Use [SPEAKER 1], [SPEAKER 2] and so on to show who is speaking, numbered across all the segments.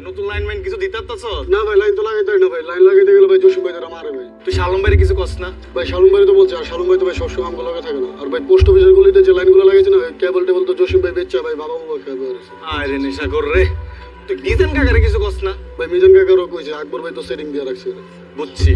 [SPEAKER 1] নতুন লাইনম্যান কিছু দিতারতাছ?
[SPEAKER 2] না ভাই, লাইন তো লাগাইতে হয় না ভাই। লাইন লাগাইতে গেলে ভাই জসিম ভাই তারা মারে ভাই।
[SPEAKER 1] তুই শালম ভাইরে কিছু কস না?
[SPEAKER 2] ভাই শালম ভাই তো বলছে, আর শালম ভাই তো ভাই সবসময় আমগুলো লাগা থাকে না। আর ভাই পোস্ট অফিসের গলিতে যে লাইনগুলো লাগাইছে না, কেবল টেবল তো জসিম ভাই বেচছে ভাই, বাবা বাবা খেয়ে বেরোছে।
[SPEAKER 1] আরে নেশা কর রে। তুই মিজান কাকারে কিছু কস না?
[SPEAKER 2] ভাই মিজান কাকারও কইছে, আকবর ভাই তো সেটিং দিয়ে রাখছে।
[SPEAKER 1] বুঝছি,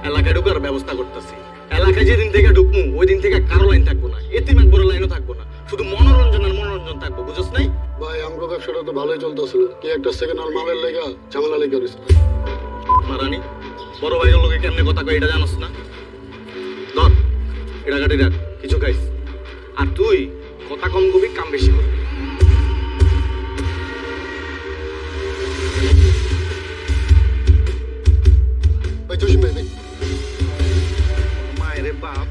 [SPEAKER 1] এলাকায় ঢুকার ব্যবস্থা করতেছি। এলাকায় যেদিন থেকে ঢুকমু ওই দিন থেকে কারো লাইন থাকবো না, এতিম একবড় লাইনও থাকবো না, শুধু মনোরঞ্জন আর মনোরঞ্জন থাকবো, বুঝছ নাই?
[SPEAKER 2] ভাই আমগো ব্যবসাটা তো ভালোই চলতেছিল, কি একটা সেকেন্ড হ্যান্ড মালের লেগা ঝামেলা লেগে গেছে।
[SPEAKER 1] মারানি বড় ভাইয়ের লোকে কেমনে কথা কয় এটা জানোস না? ধর এটা গাড়ি রাখ, কিছু খাইস। আর তুই কথা কম কবি, কাম বেশি করবি।
[SPEAKER 2] ভাই জসিম ভাই, ভাই
[SPEAKER 1] মায়ের বাপ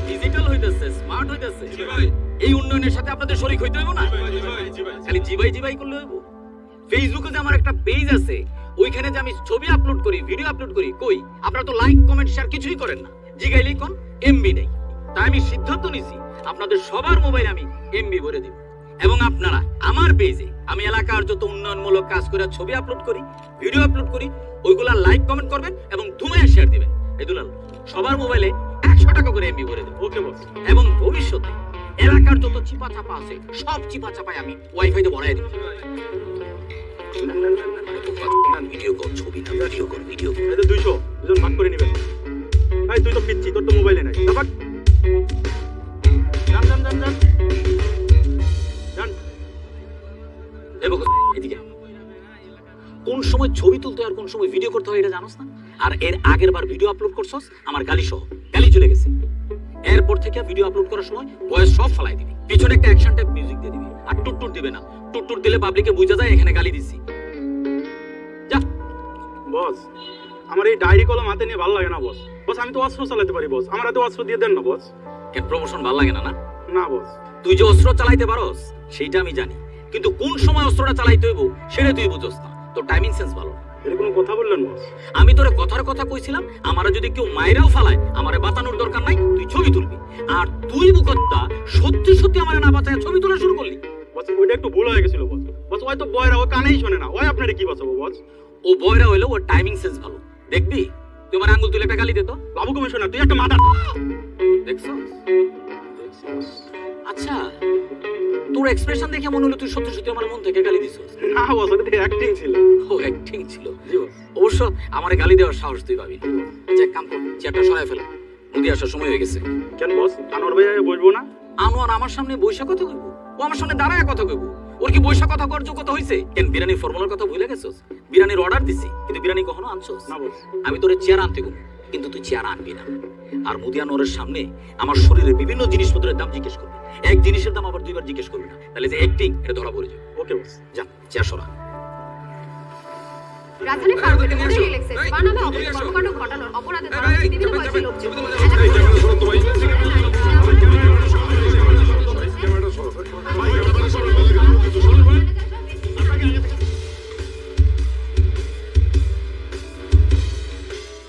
[SPEAKER 3] ডিজিটাল হইতেছে, স্মার্ট হইতেছে, এই উন্নয়নের সাথে আপনাদের শরীক হইতে হইব না? খালি জিবাই জিবাই করলে হইব? ফেসবুকে যে আমার একটা পেজ আছে, ওইখানে যে আমি ছবি আপলোড করি, ভিডিও আপলোড করি, কই আপনারা তো লাইক কমেন্ট শেয়ার কিছুই করেন না। জিগাইলেই কোন এমবি নেই। তাই আমি সিদ্ধান্ত নিছি আপনাদের সবার মোবাইলে আমি এমবি ভরে দিব। এবং আপনারা আমার পেজে আমি এলাকার যত উন্নয়নমূলক কাজ করে ছবি আপলোড করি, ভিডিও আপলোড করি, ওইগুলা লাইক কমেন্ট করবেন এবং ধুমায়া শেয়ার দিবেন। এই দুলাল সবার মোবাইলে 100 টাকা করে এমবি ভরে দেব। ওকে বস। এবং ভবিষ্যতে এলাকার যত চিপা চাপা আছে সব চিপা চাপায় আমি ওয়াইফাইতে ভরাই দেব। ভিডিও কর, ছবি না, ভিডিও কর, ভিডিও কর।
[SPEAKER 4] এটা 200 দুজন ভাগ করে নেবেন। ভাই তুই তো পিচ্ছি, তোর তো মোবাইলে নাই। যাবাক জান জান জান জান জান।
[SPEAKER 3] দেখো এদিকে, কোন সময় ছবি তুলতে আর কোন সময় ভিডিও করতে হয় এটা জানোস না? আর এর আগের বার ভিডিও আপলোড করছস আমার গালি সহ, গালি চলে গেছে। এরপর থেকে ভিডিও আপলোড করার সময় ভয়েস সব ফলাই দিবি, পিছনে একটা অ্যাকশন টাইপ মিউজিক দিয়ে দিবি, আর টুটটুট দিবে না। টুটটুট দিলে পাবলিকে বুঝা যায় এখানে গালি দিছি। যা
[SPEAKER 4] বস, আমার এই ডায়েরি কলম হাতে নিয়ে ভালো লাগে না বস। বস আমি তো অস্ত্র চালাতে পারি বস, আমার হাতে অস্ত্র দিয়ে দেন না বস।
[SPEAKER 3] কেন প্রমোশন ভালো লাগে না? না
[SPEAKER 4] না বস।
[SPEAKER 3] তুই যে অস্ত্র চালাইতে পারস সেইটা আমি জানি, কিন্তু কোন সময় অস্ত্রটা চালাইতে হইব সেটা তুই বুঝস না। তোর টাইমিং সেন্স ভালো।
[SPEAKER 4] এর কোনো কথা বললেন বস?
[SPEAKER 3] আমি তোরে কথার কথা কইছিলাম, আমারে যদি কেউ মাইরাও ফালায় আমারে বাঁচানোর দরকার নাই, তুই ছবি তুলবি। আর তুই বুকত্তা সত্যি সত্যি আমারে না বাঁচায় ছবি তোলা শুরু করলি।
[SPEAKER 4] বস ওইটা একটু ভুল হয়ে গেছিল বস। বস ওই তো বয়রা, ও কানেই শোনে না, ওই আপনারে কি বাঁচাবো বস?
[SPEAKER 3] ও বয়রা হইলো, ওর টাইমিং সেন্স ভালো। দেখবি তুই আমার আঙ্গুল তুলে একটা গালি দে তো।
[SPEAKER 4] বাবু কমিশনার তুই একটা মাথা
[SPEAKER 3] দেখছস? আচ্ছা, তোর এক্সপ্রেশন দেখে মনে হলো তুই সত্যি সত্যি আমার মন থেকে গালি দিছস।
[SPEAKER 4] না বস, ওটা অ্যাক্টিং ছিল।
[SPEAKER 3] ও অ্যাক্টিং ছিল।
[SPEAKER 4] জি বস।
[SPEAKER 3] অবশ্য আমারে গালি দেওয়ার সাহস তুই পাবি। আচ্ছা এক কাম কর, চেয়ারটা সরাই ফেল, মুদি আসার সময় হয়ে গেছে।
[SPEAKER 4] কেন বস, আনোয়ার ভাই বসবো না?
[SPEAKER 3] আনোয়ার আমার সামনে বৈশা কথা কইব? ও আমার সামনে দাঁড়ায় কথা কইব? ওর কি বৈশা কথা করার যোগ্যতা হইছে? কেন বিরিয়ানির ফর্মুলার কথা ভুলে গেছস? বিরিয়ানির অর্ডার দিছি, কিন্তু বিরিয়ানি কখনো আনছস
[SPEAKER 4] না বস।
[SPEAKER 3] আমি তোরে চেয়ার আনতে কইব, কিন্তু তুই চেয়ার আনবি না। আর মুদি আনোয়ারের সামনে আমার শরীরের বিভিন্ন জিনিসপত্রের দাম জিজ্ঞেস করবি, এক জিনিসের দাম আবার দুইবার জিজ্ঞেস করবি না, তাহলে যে অ্যাক্টিং এটা ধরা পড়ে যাবে।
[SPEAKER 4] ওকে বস।
[SPEAKER 3] যা চেয়ার সরা।
[SPEAKER 5] রাজধানী ফার্মগেটে মডেল এক্সেস বানানো অবৈধ কর্মকাণ্ড ঘটানোর অপরাধে ধরা হয়েছে বিভিন্ন বয়সী লোকজন।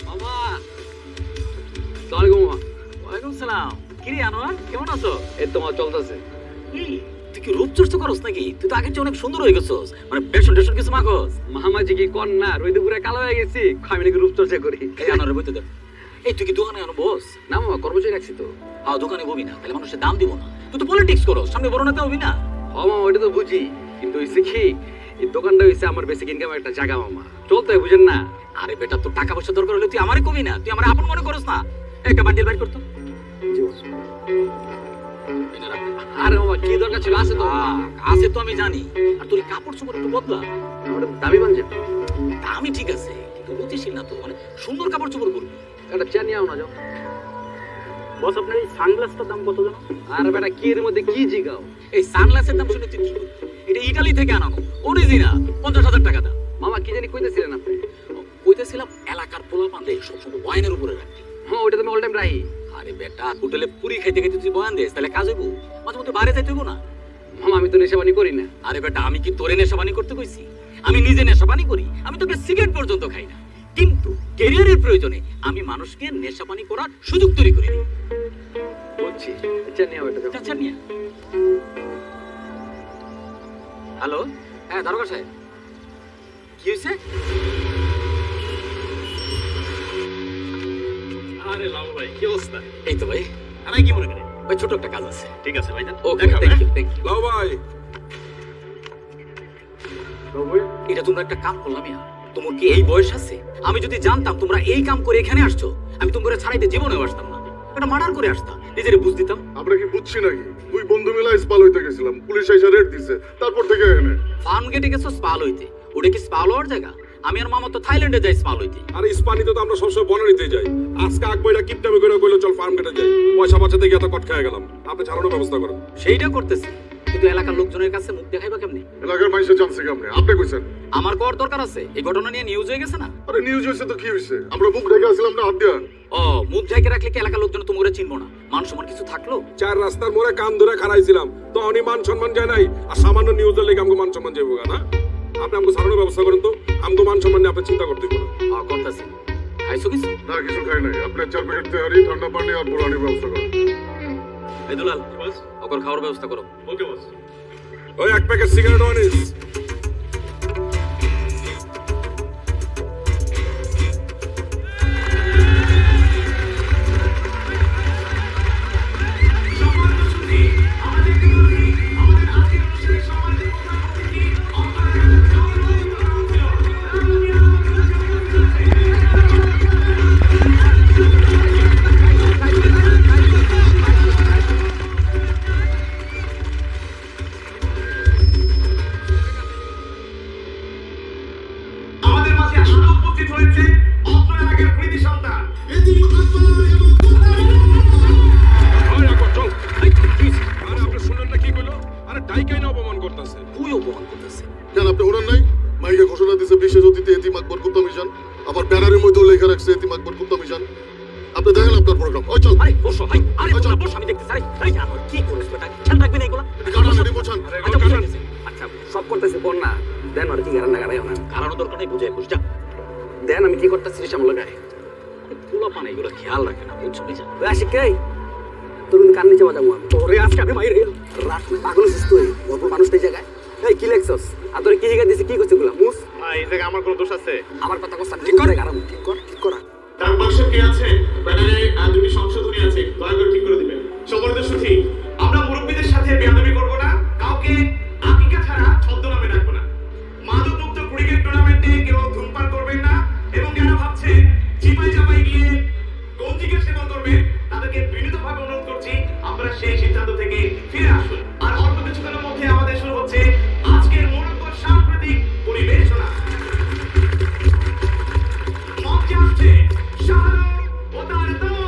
[SPEAKER 3] মামা আসসালামু আলাইকুম। ওয়ালাইকুম সালাম। কি রে আনোয়ার, কেমন আছো?
[SPEAKER 6] এই তোমার চলতেছে।
[SPEAKER 3] তুই কি রূপচর্চা করস নাকি? তুই তো আগের চেয়ে অনেক সুন্দর হয়ে গেছস, মানে বেশন টেশন কিছু মাখস?
[SPEAKER 6] মামাজি কি কর না, রোদে পুরো কালো হয়ে গেছি, আমি নাকি রূপচর্চা করি।
[SPEAKER 3] এই আনোয়ারের বইতে দে। এই তুই কি দোকানে আনো বস?
[SPEAKER 6] না মামা, কর্মচারী রাখছি তো।
[SPEAKER 3] হ্যাঁ দোকানে ববি না, তাহলে মানুষের দাম দিব না। তুই তো পলিটিক্স করস, সামনে বড় নেতা হবি না?
[SPEAKER 6] হ মামা, ওইটা তো বুঝি, কিন্তু হইছে কি, এই দোকানটা হইছে আমার বেসিক ইনকামের একটা জায়গা মামা, চলতে হয় বুঝেন না।
[SPEAKER 3] আরে বেটা, তোর টাকা পয়সা দরকার হলে তুই আমারে কবি না, তুই আমার আপন মনে করস না। একটা বান্ডিল বাইর করতো।
[SPEAKER 6] আরে মামা কি দরকার ছিল, আছে তো মামা।
[SPEAKER 3] আছে তো আমি জানি, আর তোর এই কাপড় চোপড় একটু বদলা।
[SPEAKER 6] ওটা দামি বানছে,
[SPEAKER 3] দামি ঠিক আছে, কিন্তু রুচিশীল না তো, মানে সুন্দর কাপড় চোপড় পরবি।
[SPEAKER 6] একটা চেয়ার নিয়ে আও না যাও।
[SPEAKER 4] বস আপনার এই সানগ্লাসটার দাম কত জানো?
[SPEAKER 6] আর বেটা কি এর মধ্যে কি জিগাও?
[SPEAKER 3] এই সানগ্লাসের দাম শুনে তুই কি করবি? এটা ইটালি থেকে আনানো, অরিজিনাল, 50,000 টাকা দাম।
[SPEAKER 6] মামা কি জানি কইতেছিলেন আপনি?
[SPEAKER 3] কইতেছিলাম এলাকার পোলা পান্ডে সবসময় ওয়াইনের উপরে রাখবি।
[SPEAKER 6] হ্যাঁ ওইটা তো আমি অল টাইম রাখি।
[SPEAKER 3] আরে বেটা, হোটেলে পুরি খাইতে খাইতে তুই বয়ান দিস, তাহলে কাজ হইব? মাঝে মধ্যে বাইরে যাইতে হইব না?
[SPEAKER 6] মামা আমি তো নেশাবানি করি না।
[SPEAKER 3] আরে বেটা, আমি কি তোরে নেশাবানি করতে কইছি? আমি নিজে নেশাবানি করি, আমি তোকে সিগারেট পর্যন্ত খাই না। ক্যারিয়ারের প্রয়োজনে আমি মানুষকে নেশা পানি করার সুযোগ তৈরি করে দিই।
[SPEAKER 6] বুঝছি। আচ্ছা নিয়ে ওটা যাও।
[SPEAKER 3] আচ্ছা নিয়ে হ্যালো, হ্যাঁ দারোগা সাহেব, কি হয়েছে?
[SPEAKER 4] আরে লাভ ভাই কি অবস্থা?
[SPEAKER 3] এই তো ভাই,
[SPEAKER 4] আমি কি মনে করি?
[SPEAKER 3] ভাই ছোট একটা কাজ আছে।
[SPEAKER 4] ঠিক আছে ভাই,
[SPEAKER 3] ওকে, থ্যাংক ইউ, থ্যাংক ইউ।
[SPEAKER 4] লাভ ভাই।
[SPEAKER 3] এটা তোমরা একটা কাম করলাম ইয়া, তোমার কি এই বয়স আছে? আমি যদি জানতাম তোমরা এই কাম করে এখানে আসছো, আমি তোমরা ছাড়াইতে জীবনেও আসতাম না, এটা মার্ডার করে আসতাম, নিজের বুঝ দিতাম।
[SPEAKER 2] আমরা কি বুঝছি নাকি? দুই বন্ধু মিলে স্পাল হইতে গেছিলাম, পুলিশ এসে রেড দিছে, তারপর থেকে এখানে
[SPEAKER 3] ফার্ম গেটে গেছো স্পাল হইতে, ওটা কি স্পাল হওয়ার জায়গা? আমি আর মামা তো থাইল্যান্ডে যাই স্পাল হইতে।
[SPEAKER 7] আরে ইস্পানিতে তো আমরা সবসময় বনানীতে যাই। আজকে আকবইরা কিপটামি করে কইলো চল ফার্ম কেটে যাই। পয়সা বাঁচাতে গিয়ে এত কট খেয়ে গেলাম। আপনি ছাড়ানোর ব্যবস্থা করেন।
[SPEAKER 3] সেইটা করতেছি, কিন্তু এলাকার লোকজনের কাছে মুখ দেখাইবা কেমনি?
[SPEAKER 2] এলাকার মানুষের জানছে কেমনে? আপনি কইছেন।
[SPEAKER 3] আমার কর দরকার আছে, এই ঘটনা নিয়ে নিউজ হয়ে গেছে না?
[SPEAKER 2] আরে নিউজ হয়েছে তো কি হয়েছে? আমরা মুখ ঢেকে আসলাম না হাত দিয়া।
[SPEAKER 3] ও, মুখ ঢেকে রাখলে কি এলাকার লোকজন তোমাকে চিনবো না? মান সম্মান কিছু থাকলো?
[SPEAKER 7] চার রাস্তার মোড়ে কান ধরে খাড়াইছিলাম। তো অনি মান সম্মান যায় নাই। আর সামান্য নিউজের লেগে আমাকে মান সম্মান যাবো না। আপনি আমাকে ছাড়ানোর ব্যবস্থা করেন তো। আমাকে মান সম্মান নিয়ে আপনি চিন্তা করতে পারেন।
[SPEAKER 3] করতেছি। খাইছো কিছু?
[SPEAKER 2] না কিছু খাই নাই। আপনি 4 প্যাকেট তেহারি, ঠান্ডা পানি আর বুড়ানির ব্যবস্থা করেন।
[SPEAKER 3] এই দুলাল, ওকর খাওয়ার ব্যবস্থা করো।
[SPEAKER 4] ওকে বস।
[SPEAKER 7] ওই 1 প্যাকেট সিগারেট আনিস।
[SPEAKER 8] আমাদের মাঝে আরো উপস্থিত হয়েছে অত্র এলাকার কৃতি সন্তান
[SPEAKER 7] ওই আকবর চল। আরে আপনি শুনেন না কি কইলো? আরে ডাইকাই না অপমান করতেছে।
[SPEAKER 3] তুই অপমান করতেছে।
[SPEAKER 2] কেন আপনি শুনেন নাই? মাইকে ঘোষণা দিছে বিশেষ অতিথি এতিম আকবর কুত্তা মিশন। আবার ব্যানারের মধ্যেও লেখা রাখছে এতিম আকবর কুত্তা মিশন। আপনি দেখেন আপনার প্রোগ্রাম। ওই চল।
[SPEAKER 3] আরে বসো ভাই, আরে বসো, বসো, আমি দেখতেছি। আরে এই আমার কি করিস বেটা? খেয়াল রাখবি না এগুলা?
[SPEAKER 2] কারণ এটি বোঝান।
[SPEAKER 3] আচ্ছা, বুঝে গেছি।
[SPEAKER 6] আচ্ছা সব করতেছি বন্যা। দেন আর কি গারান্না গাড়াই না।
[SPEAKER 3] কারণ দরকার নেই, বুঝে বস যা।
[SPEAKER 6] দেন আমি কি করতেছি সামলা গায়ে।
[SPEAKER 3] পোলা পানি এগুলো খেয়াল রাখে না, বুঝছো বুঝা?
[SPEAKER 6] ওই আশিক কে? তোর কিন্তু কান নিচে বাজাবো আমি। তোরে আজকে আমি মাইরে রাত পাগল হইছিস তুই। অল্প মানুষ এই জায়গায়। এই কি লেখছস? আর তোরে কি হিগা দিছি কি করছিস গুলা? মুস।
[SPEAKER 4] এই জায়গায় আমার কোনো দোষ আছে?
[SPEAKER 6] আমার কথা কষ্ট ঠিক করে গারাম ঠিক কর ঠিক করা।
[SPEAKER 8] তার পাশে কে আছে? ব্যানারে দুটি সংশোধনী আছে, দয়া করে ঠিক করে দিবেন। সম্মানিত সুধী, আমরা মুরব্বীদের সাথে বেয়াদবি করব না, কাউকে আকিকা ছাড়া ছদ্মনামে ডাকবো না। মাদকমুক্ত ক্রিকেট টুর্নামেন্টে কেউ ধূমপান করবেন না এবং যারা ভাবছেন চিপাই চাপাই গিয়ে কৌতুকের সেবন করবে তাদেরকে বিনীতভাবে অনুরোধ করছি আপনারা সেই সিদ্ধান্ত থেকে ফিরে আসুন। আর অল্প কিছুক্ষণের মধ্যে আমাদের শুরু হচ্ছে আজকের মনোজ্ঞ সাংস্কৃতিক পরিবেশনা। মঞ্চে আসছে শাহরুখ ও তার দল।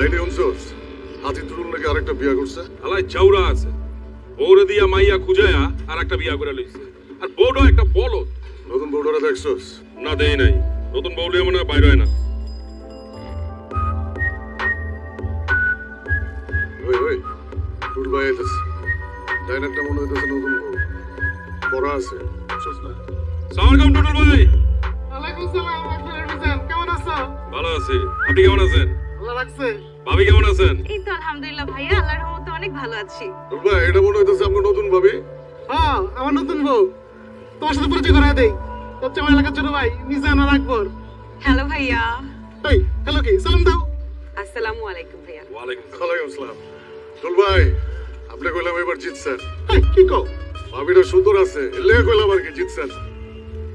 [SPEAKER 2] লাইনে শুনছস হাতি তুরুল নাকি আরেকটা বিয়া করছে।
[SPEAKER 7] আলাই চাউরা আছে, বউরে দিয়া মাইয়া খুঁজায়া আর একটা বিয়া করে লইছে। আর বউটা একটা বলদ।
[SPEAKER 2] নতুন বউডারা দেখছস?
[SPEAKER 7] না দেই নাই, নতুন বউ লিয়ে মনে হয় বাইরে হয় না।
[SPEAKER 2] ওই ওই টুর ভাই আইতাছে, ডাইনারটা মনে হইতেছে নতুন বউ, পড়া আছে বুঝছস না?
[SPEAKER 7] সালাম আলাইকুম টুটুল ভাই।
[SPEAKER 9] ওয়ালাইকুম সালাম, আপনারা বুঝেন কেমন আছো?
[SPEAKER 7] ভালো আছি, আপনি কেমন আছেন?
[SPEAKER 9] ভালো লাগছে?
[SPEAKER 7] ভাবি কেমন আছেন?
[SPEAKER 5] এই তো আলহামদুলিল্লাহ ভাইয়া, আল্লাহর রহমতে অনেক ভালো আছি।
[SPEAKER 2] টুর ভাই এটা মনে হইতেছে আমরা নতুন ভাবি।
[SPEAKER 9] হ্যাঁ, আমার নতুন বউ। তোমার সাথে পরিচয় করায় দেই। হচ্ছে আমার এলাকার ছোট ভাই, মিজানুর আকবর।
[SPEAKER 5] হ্যালো ভাইয়া।
[SPEAKER 9] এই, হ্যালো কি? সালাম দাও।
[SPEAKER 5] আসসালামু আলাইকুম ভাইয়া।
[SPEAKER 7] ওয়ালাইকুম সালাম।
[SPEAKER 2] ওয়ালাইকুম আসসালাম। টুর ভাই আপনি কইলাম এবার জিতছেন।
[SPEAKER 9] এই, কি কও?
[SPEAKER 2] ভাবিটা সুন্দর আছে, এলে কইলাম আর কি জিতছেন।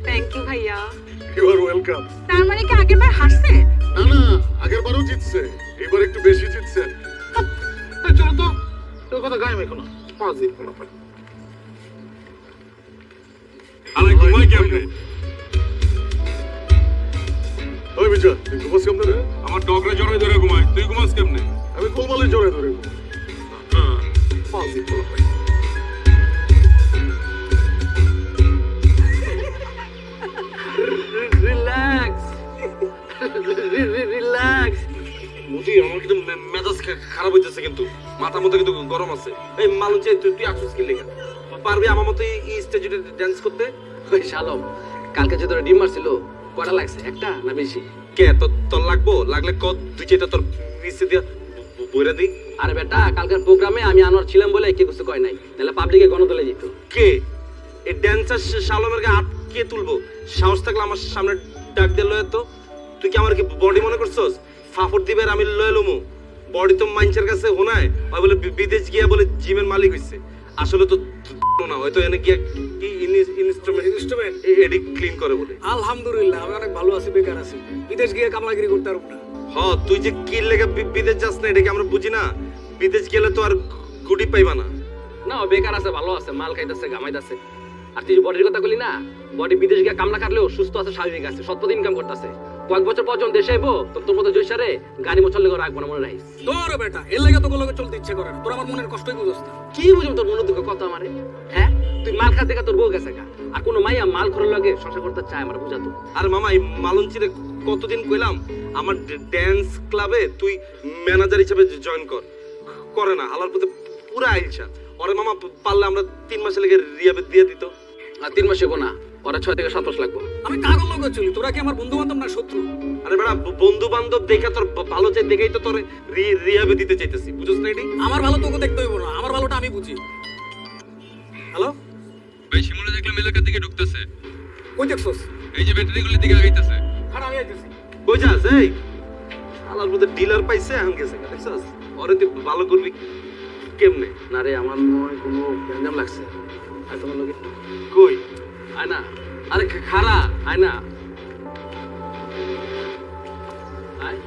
[SPEAKER 5] থ্যাংক ইউ ভাইয়া।
[SPEAKER 2] You are welcome.
[SPEAKER 5] তার মানে কি আগেরবার হাসছে?
[SPEAKER 2] না না, আগের বারও জিতছে, এবার একটু বেশি জিতছেন।
[SPEAKER 9] এই, চলো তো। তোর কথা গায়ে মেখো না। পাজি কোনো পাই।
[SPEAKER 7] আলাই ঘুমাই কেমনে?
[SPEAKER 2] ওই বিজা তুই ঘুমাস কেমনে রে?
[SPEAKER 7] আমার ডগরে জড়াই ধরে ঘুমাই, তুই ঘুমাস কেমনে?
[SPEAKER 2] আমি কোলমালে জড়ে ধরে ঘুমাই।
[SPEAKER 9] পাজি কোনো পাই।
[SPEAKER 6] Relax relax.
[SPEAKER 3] মুজি আমার কিন্তু মেজাজ খারাপ হইতেছে, কিন্তু মাথার মধ্যে কিন্তু গরম আছে। এই মালুন চাই, তুই আসছিস কি লেগে? পারবি আমার মতো এই স্টেজে ডান্স করতে?
[SPEAKER 6] ওই শালম, কালকে যে তোরা ডিম মারছিল কটা লাগছে, একটা না বেশি?
[SPEAKER 3] কে তোর লাগবো? লাগলে ক দুই চারটা তোর পিছে দিয়া বইরা দিই।
[SPEAKER 6] আরে বেটা, কালকের প্রোগ্রামে আমি আনোয়ার ছিলাম বলে কে কিছু কয় নাই, নাহলে পাবলিকে গণতলে যেত।
[SPEAKER 3] কে এই ড্যান্সার শালমের গায়ে হাত কে তুলবো? সাহস থাকলে আমার সামনে ডাক দিয়ে লয়ে তো। তুই কি আমার কি বডি মনে করছস? ফাফর দিবে আর আমি লয়ে লমু? বডি তো মাইনছের কাছে হোনায়, ওই বলে বিদেশ গিয়া বলে জিমের মালিক হইছে। আসলে তো না, হয়তো এনে গিয়া কি ইনস্ট্রুমেন্ট এডি ক্লিন করে বলে।
[SPEAKER 6] আলহামদুলিল্লাহ আমি অনেক ভালো আছি, বেকার আছি, বিদেশ গিয়ে কামলাগিরি করতে পারবো না।
[SPEAKER 3] হ, তুই যে কি লেগে বিদেশ যাস না এটা কি আমরা বুঝি না? বিদেশ গেলে তো আর গুডি পাইবা না।
[SPEAKER 6] না, ও বেকার আছে, ভালো আছে, মাল খাইতেছে, গামাইতেছে। আর তুই যে বডির কথা বলি না, বডি বিদেশ গিয়ে কামলা কাটলেও সুস্থ আছে, স্বাভাবিক আছে, সৎপথে ইনকাম করতেছে। কয়েক বছর পর যখন দেশে আইবো তোর মতো জয়সারে গাড়ি মোচল লেগে রাখবো না, মনে রাখিস। তোর বেটা এর লাগে তো লগে চলতে ইচ্ছে করে না, তোর আমার মনের কষ্টই বুঝছ না। কি বুঝবো তোর মনের দুঃখ কত আমারে? হ্যাঁ, তুই মাল খাস দেখা তোর বউ গেছে গা, আর কোনো মাইয়া মাল খোরের লগে সংসার করতে চায় আমার বুঝাতো।
[SPEAKER 3] আর মামা এই মালঞ্চিরে কতদিন কইলাম আমার ড্যান্স ক্লাবে তুই ম্যানেজার হিসেবে জয়েন কর, করে না। হালার প্রতি পুরা আইলছা। ওরে মামা পারলে আমরা 3 মাসে লেগে রিয়াবে দিয়ে দিত।
[SPEAKER 6] আর 3 মাস হবো না, ওরা 6 থেকে 7 মাস লাগবো। আমি কাগল লগে চলি, তোরা কি আমার বন্ধু বান্ধব না শত্রু?
[SPEAKER 3] আরে বেড়া, বন্ধু বান্ধব দেখে তোর ভালো চাই দেখেই তো তোর রিয়াবে দিতে চাইতেছি, বুঝছ না? এটি
[SPEAKER 6] আমার ভালো তোকে দেখতে হইব না, আমার ভালোটা আমি বুঝি। হ্যালো
[SPEAKER 7] ভাই, শিমুলে দেখলাম এলাকার দিকে ঢুকতেছে।
[SPEAKER 6] কই দেখছস?
[SPEAKER 7] এই যে ব্যাটারিগুলোর দিকে আগাইতেছে।
[SPEAKER 6] খারাপ আমি আইতেছি।
[SPEAKER 3] কই যাস? এই হালার মধ্যে ডিলার পাইছে, এখন গেছে, দেখছস? ওরে তুই ভালো করবি কেমনে?
[SPEAKER 6] না রে, আমার মনে হয় কোনো গ্যাঞ্জাম লাগছে। আর তোমার লগে
[SPEAKER 3] কই
[SPEAKER 6] আয় না, আরে খারা আয় না, আয়।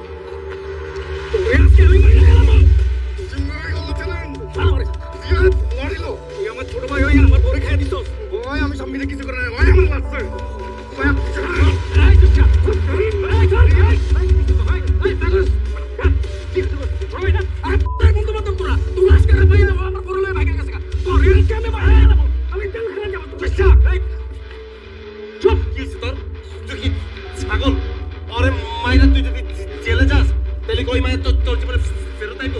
[SPEAKER 6] আমার ছোট ভাই হয়ে আমার পরে খেয়ে দিত।
[SPEAKER 9] আমি সামনে কিছু করে না, আমার লাগছে।
[SPEAKER 3] চুপ! কি হইছে তোর? তুই কি ছাগল? ওরে মাইরা তুই যদি জেলে যাস তাহলে ওই মায়ের তোর জীবনে ফেরত আইব?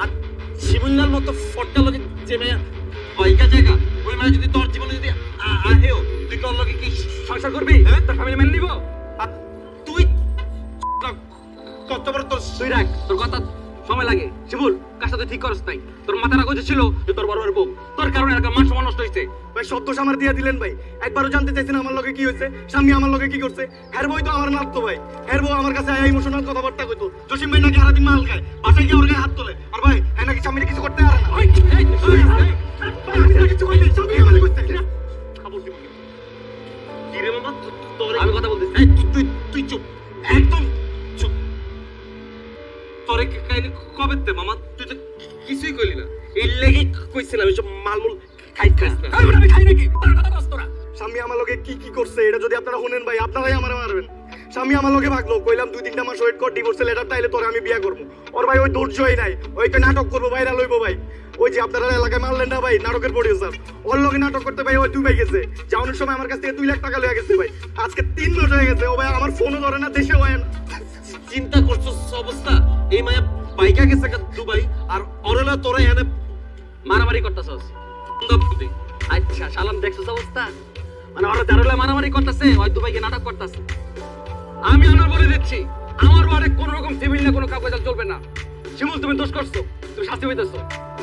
[SPEAKER 3] আর শিমুল্লার মতো ফটকা লগে যে মেয়া বাইকা জায়গা, ওই মায়ের যদি তোর জীবনে যদি আহেও, তুই তোর লগে কি সংসার করবি? হ্যাঁ, তোর ফ্যামিলি মেনে নিব? আর তুই কত বড় তোর
[SPEAKER 6] তুই রাখ, তোর কথা সময় লাগে। শিমুল, কার সাথে ঠিক করছ নাই? তোর মাথা রাখো যে ছিল যে তোর বড় বড় বউ, তোর কারণে এলাকার মান সম্মান নষ্ট হয়েছে।
[SPEAKER 9] ভাই, সব দোষ আমার দিয়ে দিলেন ভাই। একবারও জানতে চাইছেন আমার লগে কি হয়েছে, স্বামী আমার লগে কি করছে? হের বই তো আমার মারতো ভাই। হের বউ আমার কাছে ইমোশনাল কথাবার্তা কইতো। জসিম ভাই নাকি সারাদিন মাল খায়, বাসায় গিয়ে ওর গায়ে হাত তোলে। আর ভাই হ্যাঁ নাকি স্বামীর কিছু করতে পারে না। আমি তো কিছু করি নাই, স্বামী আমার করতে
[SPEAKER 3] খবর দিব কি রে মামা? তোর
[SPEAKER 6] আমি কথা বলতেছি।
[SPEAKER 3] এই তুই তুই চুপ, একদম চুপ। তোরে কাইনি কবে তে মামা? তুই তো কিছুই কইলি না। এই লেগে কইছিলাম এসব মালমুল খাইছিস না।
[SPEAKER 6] আমি খাই নাকি? তোর কথা বস তোরা।
[SPEAKER 9] স্বামী আমার লগে কি কি করছে এটা যদি আপনারা শুনেন ভাই, আপনারাই আমারে মারবেন। স্বামী আমার লগে ভাগলো, কইলাম 2-3টা মাস ওয়েট কর, ডিভোর্সের লেটার তাইলে তোরে আমি বিয়া করবো। ওর ভাই ওই ধৈর্যই নাই, ওইটা নাটক করবো, ভাইরা লইবো ভাই। ওই যে আপনারা এলাকায় মারলেন না ভাই নাটকের প্রডিউসার, ওর লগে নাটক করতে ভাই ওই দুবাই গেছে, যাওয়ানোর সময় আমার কাছ থেকে 2 লাখ টাকা লয়ে গেছে ভাই। আজকে 3 মাস হয়ে গেছে, ও ভাই আমার ফোনও ধরে না, দেশে হয় না।
[SPEAKER 3] চিন্তা করছো অবস্থা, এই মায়া বাইকা গেছে দুবাই আর অরলা তোরা এনে
[SPEAKER 6] মারামারি করতেছস। আচ্ছা শালাম দেখছস অবস্থা, মানে ওরা দারুলে মারামারি করতেছে, হয়তো ভাইকে নাটক করতেছে। আমি আমার বলে দিচ্ছি, আমার বাড়ি কোন রকম সিভিল না কোনো কাগজ চলবে না। শিমুল তুমি দোষ করছো, তুমি শাস্তি হইতেছো।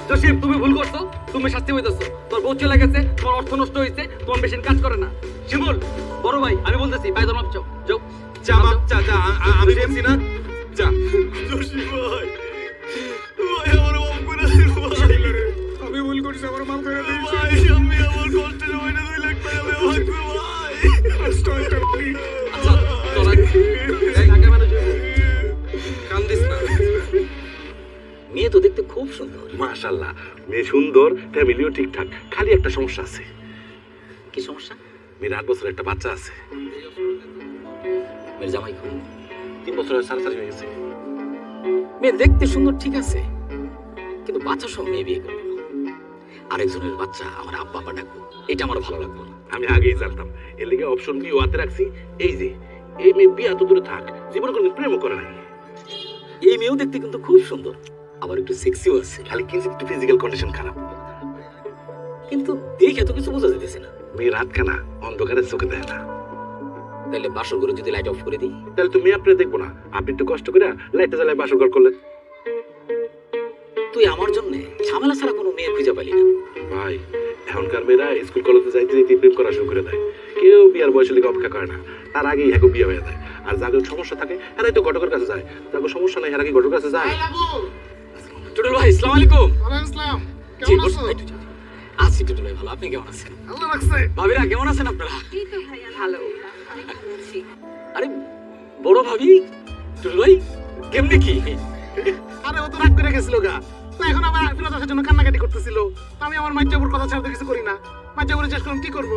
[SPEAKER 6] জসিম তুমি ভুল করছো, তুমি শাস্তি হইতেছো। তোর বউ চলে গেছে, তোমার অর্থ নষ্ট হয়েছে, তোমার মেশিন কাজ করে না। শিমুল বড় ভাই আমি বলতেছি, ভাই ধর্ম যাও যাও
[SPEAKER 7] যা বাপ যা যা, আমি বলছি না যা।
[SPEAKER 9] জসিম ভাই, ভাই আমার মাফ করে দিন ভাই।
[SPEAKER 7] আমি ভুল করছি, আমার মাফ করে দিন
[SPEAKER 9] ভাই আমি আমার কষ্টের সময়টা 2 লাখ টাকা লয়ে ভাগবো ভাই।
[SPEAKER 6] আচ্ছা তোরা এই আগে মানুষ
[SPEAKER 7] কান্দিস না।
[SPEAKER 3] মেয়ে তো দেখতে খুব সুন্দর।
[SPEAKER 10] মাশাআল্লাহ, মেয়ে সুন্দর, ফ্যামিলিও ঠিকঠাক, খালি একটা সমস্যা আছে।
[SPEAKER 3] কি সমস্যা?
[SPEAKER 10] মেয়ের 8 বছরের একটা বাচ্চা আছে।
[SPEAKER 3] মেয়ের জামাই খুব
[SPEAKER 10] 3 বছরের সারাসারি হয়ে গেছে।
[SPEAKER 3] মেয়ে দেখতে সুন্দর ঠিক আছে, কিন্তু বাচ্চা সব মেয়ে বিয়ে করবো না। আরেকজনের বাচ্চা আমার আব্বা আব্বা ডাকবো, এটা আমার ভালো লাগলো না।
[SPEAKER 10] আমি আগেই জানতাম, এর লিগে অপশন বি ওয়াতে রাখছি। এই যে এই মেয়ে বিয়া তো দূরে থাক, জীবনে কোনোদিন প্রেমও করে নাই।
[SPEAKER 3] এই মেয়েও দেখতে কিন্তু খুব সুন্দর, আবার একটু সেক্সিও আছে,
[SPEAKER 10] খালি কিঞ্চিত একটু ফিজিক্যাল কন্ডিশন খারাপ।
[SPEAKER 3] কিন্তু দেখে এত কিছু বোঝা যেতেছে না।
[SPEAKER 10] মেয়ে রাতখানা অন্ধকারে চোখে দেয় না।
[SPEAKER 3] তাহলে বাসর ঘরে যদি লাইট অফ করে দিই?
[SPEAKER 10] তাহলে তো মেয়ে আপনি দেখবো না, আপনি একটু কষ্ট করে লাইটটা জ্বালায় বাসর ঘর করলেন।
[SPEAKER 3] তুই আমার জন্য ঝামেলা ছাড়া কোনো মেয়ে খুঁজে পালি না।
[SPEAKER 10] ভাই এখনকার মেয়েরা স্কুল কলেজে যাইতে যাইতে প্রেম করা শুরু করে দেয়, কেউ বিয়ার বয়সের লিগে অপেক্ষা করে না, তার আগেই হ্যাঁ বিয়ে হয়ে যায়। আর যাদের সমস্যা থাকে এরাই তো ঘটকের কাছে যায়, যাদের সমস্যা নাই এরা কি ঘটকের কাছে যায়?
[SPEAKER 3] টুটুল ভাই আসসালামু আলাইকুম।
[SPEAKER 2] আসসালাম,
[SPEAKER 3] জি,
[SPEAKER 2] কেমন
[SPEAKER 3] বসুন।
[SPEAKER 2] আছো?
[SPEAKER 3] আছি টুটুল ভাই, ভালো। আপনি কেমন আছেন?
[SPEAKER 2] আল্লাহ রাখছে।
[SPEAKER 3] ভাবিরা কেমন আছেন আপনারা?
[SPEAKER 5] এই তো ভাইয়া ভালো, আমি ভালো আছি।
[SPEAKER 3] আরে বড় ভাবি, টুটুল ভাই কেমনে কি?
[SPEAKER 9] আরে ও তো রাগ করে গেছিল গা, তো এখন আবার ফিরত আসার জন্য কান্নাকাটি করতেছিল। তো আমি আমার মাজ্জাবুর কথা ছাড়া তো কিছু করি না। মাজ্জাবুরে চেষ্টা করলাম কি করবো,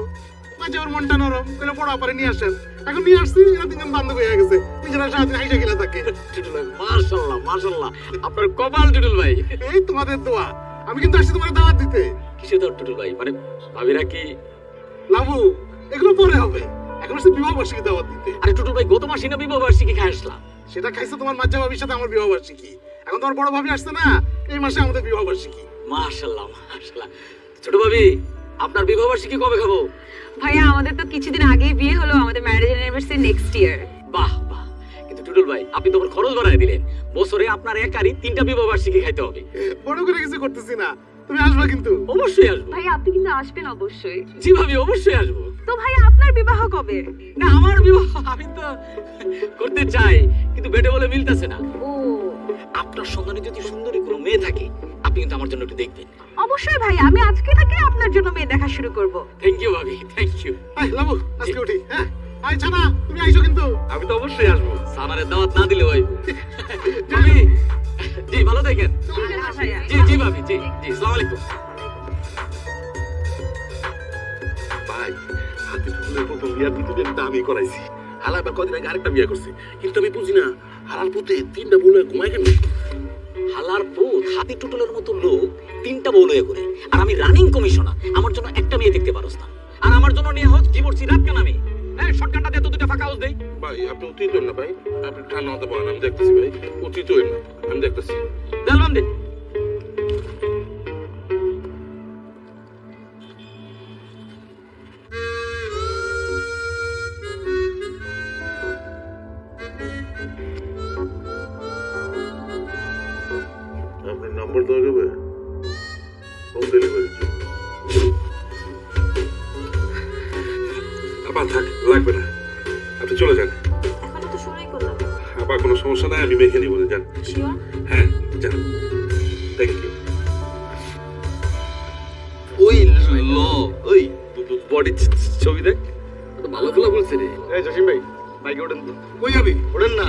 [SPEAKER 9] মাজ্জাবুর মনটা নরম, কইলে বড় আপারে নিয়ে আসেন। এখন নিয়ে আসছি, এরা 3 জন বান্ধবী হয়ে গেছে, নিজেরা সারাদিন হাইসা গেলে থাকে।
[SPEAKER 3] টুটুল ভাই মাশাআল্লাহ মাশাআল্লাহ, আপনার কপাল টুটুল ভাই।
[SPEAKER 9] এই তোমাদের দোয়া, আমি কিন্তু আসছি তোমার দাওয়াত দিতে।
[SPEAKER 3] কিসে তোর টুটুল ভাই, মানে ভাবিরা কি?
[SPEAKER 9] লাভু এগুলো পরে হবে, এখন আসছে বিবাহ বার্ষিকী দাওয়াত দিতে।
[SPEAKER 3] আরে টুটুল ভাই গত মাসে না বিবাহ বার্ষিকী খাই আসলাম।
[SPEAKER 9] সেটা খাইছে তোমার মাজ্জা ভাবির সাথে আমার বিবাহ বার্ষিকী। এখন তোমার বড় ভাবি আসছে না, এই মাসে আমাদের বিবাহ বার্ষিকী।
[SPEAKER 3] মাশাআল্লাহ মাশাআল্লাহ। ছোট ভাবি আপনার বিবাহ বার্ষিকী কবে খাবো?
[SPEAKER 5] ভাইয়া আমাদের তো কিছুদিন আগেই বিয়ে হলো, আমাদের ম্যারেজ অ্যানিভার্সারি নেক্সট ইয়ার।
[SPEAKER 3] বাহ বাহ, কিন্তু টুটুল ভাই আপনি তো খরচ বাড়ায় দিলেন। বছরে আপনার একারই 3টা বিবাহ বার্ষিকী খাইতে হবে।
[SPEAKER 9] বড় করে কিছু করতেছি না, তুমি আসবে কিন্তু।
[SPEAKER 3] অবশ্যই আসবো।
[SPEAKER 5] ভাইয়া আপনি কিন্তু আসবেন অবশ্যই।
[SPEAKER 3] জি ভাবি অবশ্যই আসবো।
[SPEAKER 5] তো ভাইয়া আপনার বিবাহ কবে?
[SPEAKER 3] না আমার বিবাহ আমি তো করতে চাই, কিন্তু বেটে বলে মিলতেছে না।
[SPEAKER 5] ও
[SPEAKER 3] আপনার সন্ধানে যদি সুন্দরী কোনো মেয়ে থাকে আপনি কিন্তু আমার জন্য একটু দেখবেন।
[SPEAKER 5] অবশ্যই ভাইয়া, আমি আজকে থেকে আপনার জন্য মেয়ে দেখা শুরু করব।
[SPEAKER 3] থ্যাংক ইউ ভাবি, থ্যাংক ইউ।
[SPEAKER 9] আই লাভু আজকে উঠি। হ্যাঁ আই ছানা, তুমি আইছো কিন্তু।
[SPEAKER 3] আমি তো অবশ্যই আসবো, সানারের দাওয়াত না দিলে ভাই। ভাবি জি ভালো থাকেন।
[SPEAKER 5] ভাইয়া
[SPEAKER 3] জি জি ভাবি, জি জি আসসালামু আলাইকুম।
[SPEAKER 10] ভাই হাতে ফুলের প্রথম বিয়ার বিয়েটা আমি করাইছি। হালা এবার কদিন আগে আরেকটা বিয়ে করছে, কিন্তু আমি বুঝি না হালার পুতে 3টা বলে ঘুমায় কেন?
[SPEAKER 3] হালার পুত হাতি টুটুলের মতো লোক 3টা বউ লয়ে করে, আর আমি রানিং কমিশনার, আমার জন্য একটা মেয়ে দেখতে পারোস না। আর আমার জন্য নিয়ে হোক ডিভোর্সি রাত কেন আমি? এই শর্টকাটটা দিয়ে তো 2টা ফাঁকা হাউস দেই।
[SPEAKER 10] ভাই আপনি উচিত হন না ভাই, আপনি ঠান্ডা হতে পারেন, আমি দেখতেছি ভাই, উচিত হন না, আমি দেখতেছি।
[SPEAKER 3] দেলবান দে।
[SPEAKER 2] আপনার নাম্বার দেওয়া যাবে? Home delivery.
[SPEAKER 10] আবার থাক, লাগবে না, আপনি চলে যান।
[SPEAKER 5] এখনো তো শুরুই করলাম।
[SPEAKER 10] আবার কোনো সমস্যা নাই, আমি মেখে নিব, যান।
[SPEAKER 5] শিওর?
[SPEAKER 10] হ্যাঁ যান, থ্যাংক ইউ।
[SPEAKER 3] ওই ল ওই বডি ছবি দেখ, তো ভালো ফেলা বলছে রে।
[SPEAKER 9] এই জসিম ভাই, বাইকে ওঠেন তো।
[SPEAKER 3] কই যাবি?
[SPEAKER 9] ওঠেন না,